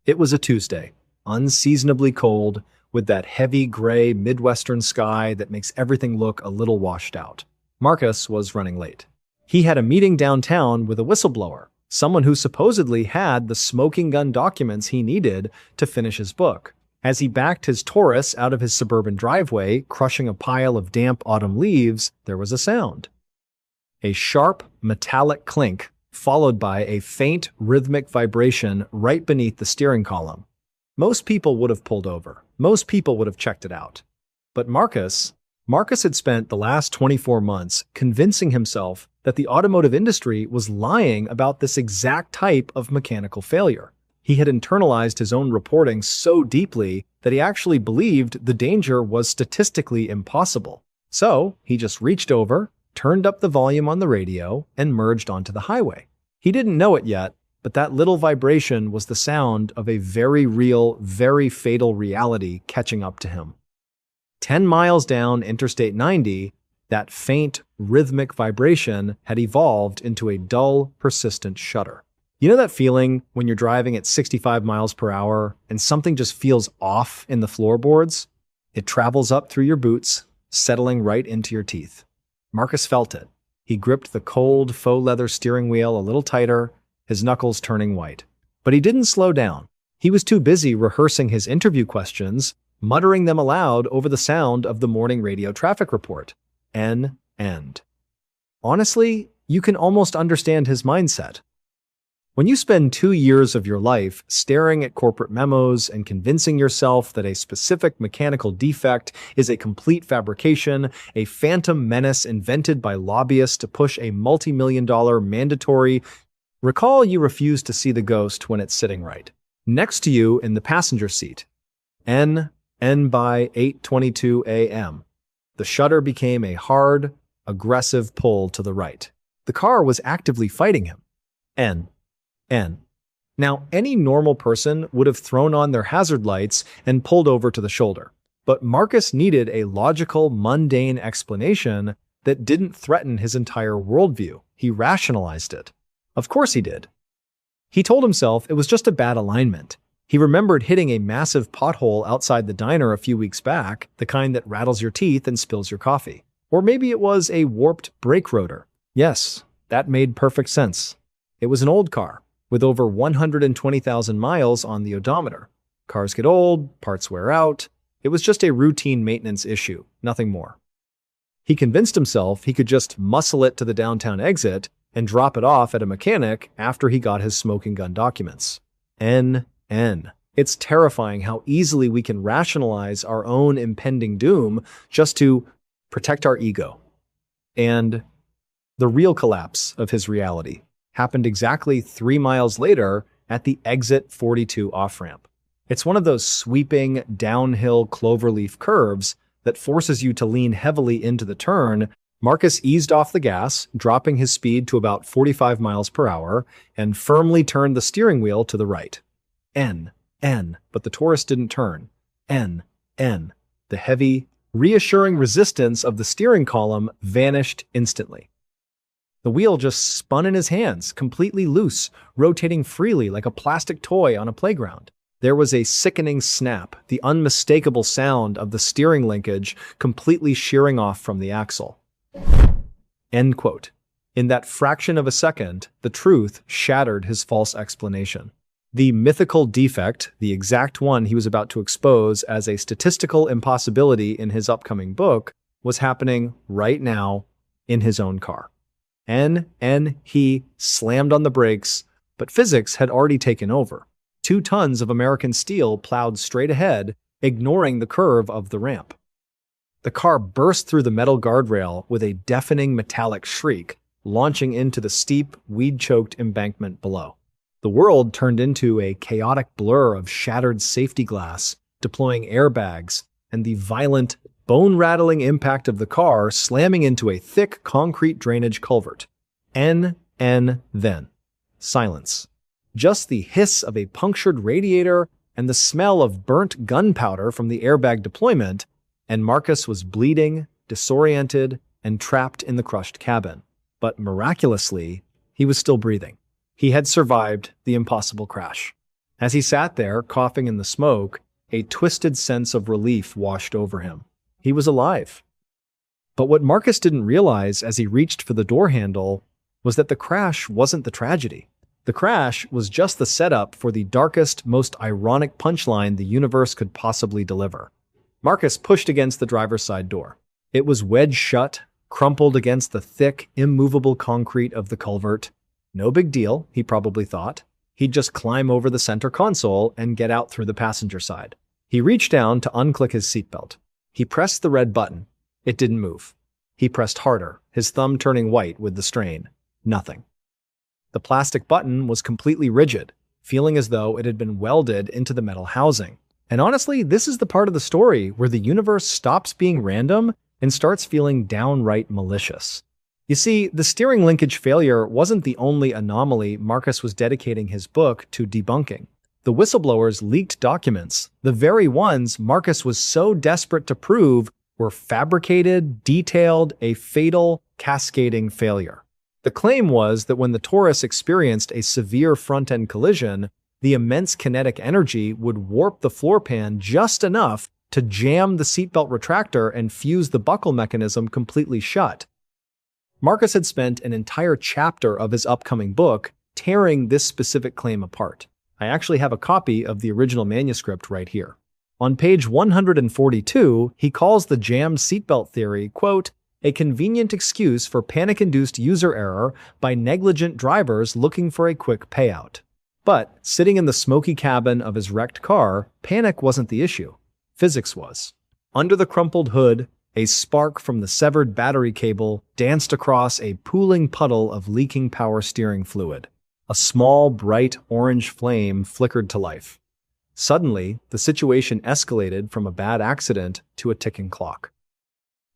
It was a Tuesday, unseasonably cold, with that heavy gray Midwestern sky that makes everything look a little washed out. Marcus was running late. He had a meeting downtown with a whistleblower, someone who supposedly had the smoking gun documents he needed to finish his book. As he backed his Taurus out of his suburban driveway, crushing a pile of damp autumn leaves, there was a sound. A sharp, metallic clink, followed by a faint, rhythmic vibration right beneath the steering column. Most people would have pulled over. Most people would have checked it out. But Marcus had spent the last 24 months convincing himself that the automotive industry was lying about this exact type of mechanical failure. He had internalized his own reporting so deeply that he actually believed the danger was statistically impossible. So he just reached over, turned up the volume on the radio, and merged onto the highway. He didn't know it yet, but that little vibration was the sound of a very real, very fatal reality catching up to him. 10 miles down Interstate 90, that faint, rhythmic vibration had evolved into a dull, persistent shudder. You know that feeling when you're driving at 65 miles per hour and something just feels off in the floorboards? It travels up through your boots, settling right into your teeth. Marcus felt it. He gripped the cold, faux leather steering wheel a little tighter, his knuckles turning white. But he didn't slow down. He was too busy rehearsing his interview questions, muttering them aloud over the sound of the morning radio traffic report. End. Honestly, you can almost understand his mindset. When you spend 2 years of your life staring at corporate memos and convincing yourself that a specific mechanical defect is a complete fabrication, a phantom menace invented by lobbyists to push a multi-million-dollar mandatory, recall you refuse to see the ghost when it's sitting right next to you in the passenger seat. N by 8:22 a.m. The shutter became a hard, aggressive pull to the right. The car was actively fighting him. N. Now, any normal person would have thrown on their hazard lights and pulled over to the shoulder. But Marcus needed a logical, mundane explanation that didn't threaten his entire worldview. He rationalized it. Of course he did. He told himself it was just a bad alignment. He remembered hitting a massive pothole outside the diner a few weeks back, the kind that rattles your teeth and spills your coffee. Or maybe it was a warped brake rotor. Yes, that made perfect sense. It was an old car, with over 120,000 miles on the odometer. Cars get old, parts wear out. It was just a routine maintenance issue, nothing more. He convinced himself he could just muscle it to the downtown exit and drop it off at a mechanic after he got his smoking gun documents. N. It's terrifying how easily we can rationalize our own impending doom just to protect our ego. And the real collapse of his reality happened exactly 3 miles later at the exit 42 off-ramp. It's one of those sweeping downhill cloverleaf curves that forces you to lean heavily into the turn. Marcus eased off the gas, dropping his speed to about 45 miles per hour, and firmly turned the steering wheel to the right. N, but the Taurus didn't turn. N. The heavy, reassuring resistance of the steering column vanished instantly. The wheel just spun in his hands, completely loose, rotating freely like a plastic toy on a playground. There was a sickening snap, the unmistakable sound of the steering linkage completely shearing off from the axle. End quote. In that fraction of a second, the truth shattered his false explanation. The mythical defect, the exact one he was about to expose as a statistical impossibility in his upcoming book, was happening right now in his own car. He slammed on the brakes, but physics had already taken over. 2 tons of American steel plowed straight ahead, ignoring the curve of the ramp. The car burst through the metal guardrail with a deafening metallic shriek, launching into the steep, weed-choked embankment below. The world turned into a chaotic blur of shattered safety glass, deploying airbags, and the violent, bone-rattling impact of the car slamming into a thick concrete drainage culvert. Then. Silence. Just the hiss of a punctured radiator and the smell of burnt gunpowder from the airbag deployment, and Marcus was bleeding, disoriented, and trapped in the crushed cabin. But miraculously, he was still breathing. He had survived the impossible crash. As he sat there, coughing in the smoke, a twisted sense of relief washed over him. He was alive. But what Marcus didn't realize as he reached for the door handle was that the crash wasn't the tragedy. The crash was just the setup for the darkest, most ironic punchline the universe could possibly deliver. Marcus pushed against the driver's side door. It was wedged shut, crumpled against the thick, immovable concrete of the culvert. No big deal, he probably thought. He'd just climb over the center console and get out through the passenger side. He reached down to unclick his seatbelt. He pressed the red button. It didn't move. He pressed harder, his thumb turning white with the strain. Nothing. The plastic button was completely rigid, feeling as though it had been welded into the metal housing. And honestly, this is the part of the story where the universe stops being random and starts feeling downright malicious. You see, the steering linkage failure wasn't the only anomaly Marcus was dedicating his book to debunking. The whistleblowers leaked documents, the very ones Marcus was so desperate to prove were fabricated, detailed, a fatal, cascading failure. The claim was that when the Taurus experienced a severe front-end collision, the immense kinetic energy would warp the floor pan just enough to jam the seatbelt retractor and fuse the buckle mechanism completely shut. Marcus had spent an entire chapter of his upcoming book tearing this specific claim apart. I actually have a copy of the original manuscript right here. On page 142, he calls the jammed seatbelt theory, quote, a convenient excuse for panic-induced user error by negligent drivers looking for a quick payout. But, sitting in the smoky cabin of his wrecked car, panic wasn't the issue. Physics was. Under the crumpled hood, a spark from the severed battery cable danced across a pooling puddle of leaking power steering fluid. A small, bright orange flame flickered to life. Suddenly, the situation escalated from a bad accident to a ticking clock.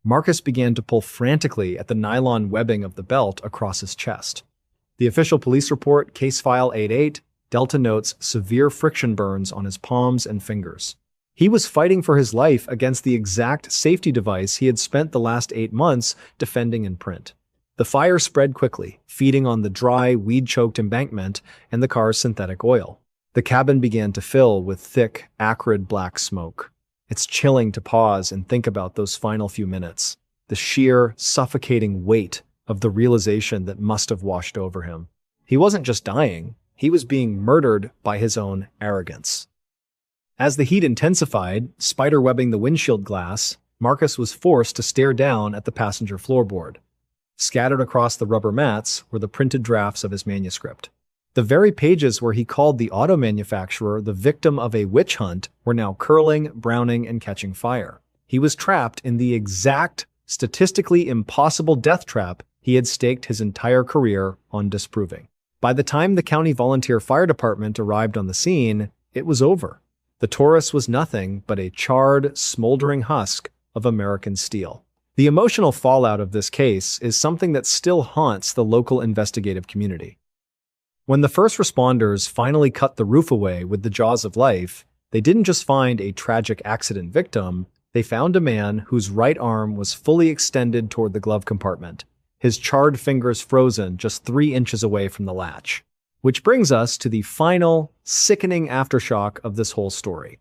Marcus began to pull frantically at the nylon webbing of the belt across his chest. The official police report, case file 88, Delta notes severe friction burns on his palms and fingers. He was fighting for his life against the exact safety device he had spent the last 8 months defending in print. The fire spread quickly, feeding on the dry, weed-choked embankment and the car's synthetic oil. The cabin began to fill with thick, acrid black smoke. It's chilling to pause and think about those final few minutes, the sheer, suffocating weight of the realization that must have washed over him. He wasn't just dying, he was being murdered by his own arrogance. As the heat intensified, spiderwebbing the windshield glass, Marcus was forced to stare down at the passenger floorboard. Scattered across the rubber mats were the printed drafts of his manuscript. The very pages where he called the auto manufacturer the victim of a witch hunt were now curling, browning, and catching fire. He was trapped in the exact, statistically impossible death trap he had staked his entire career on disproving. By the time the county volunteer fire department arrived on the scene, it was over. The Taurus was nothing but a charred, smoldering husk of American steel. The emotional fallout of this case is something that still haunts the local investigative community. When the first responders finally cut the roof away with the jaws of life, they didn't just find a tragic accident victim, they found a man whose right arm was fully extended toward the glove compartment, his charred fingers frozen just 3 inches away from the latch. Which brings us to the final, sickening aftershock of this whole story.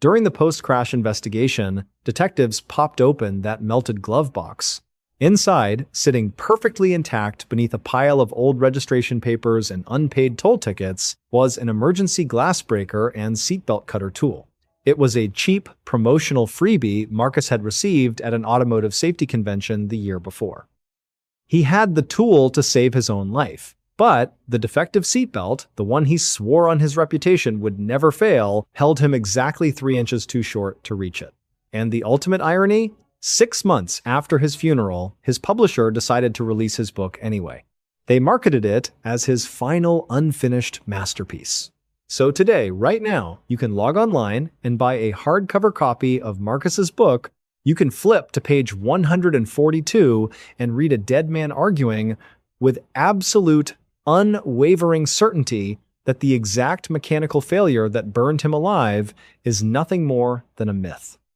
During the post-crash investigation, detectives popped open that melted glove box. Inside, sitting perfectly intact beneath a pile of old registration papers and unpaid toll tickets, was an emergency glass breaker and seatbelt cutter tool. It was a cheap, promotional freebie Marcus had received at an automotive safety convention the year before. He had the tool to save his own life, but the defective seatbelt, the one he swore on his reputation would never fail, held him exactly 3 inches too short to reach it. And the ultimate irony? 6 months after his funeral, his publisher decided to release his book anyway. They marketed it as his final unfinished masterpiece. So today, right now, you can log online and buy a hardcover copy of Marcus's book. You can flip to page 142 and read a dead man arguing with absolute, unwavering certainty that the exact mechanical failure that burned him alive is nothing more than a myth.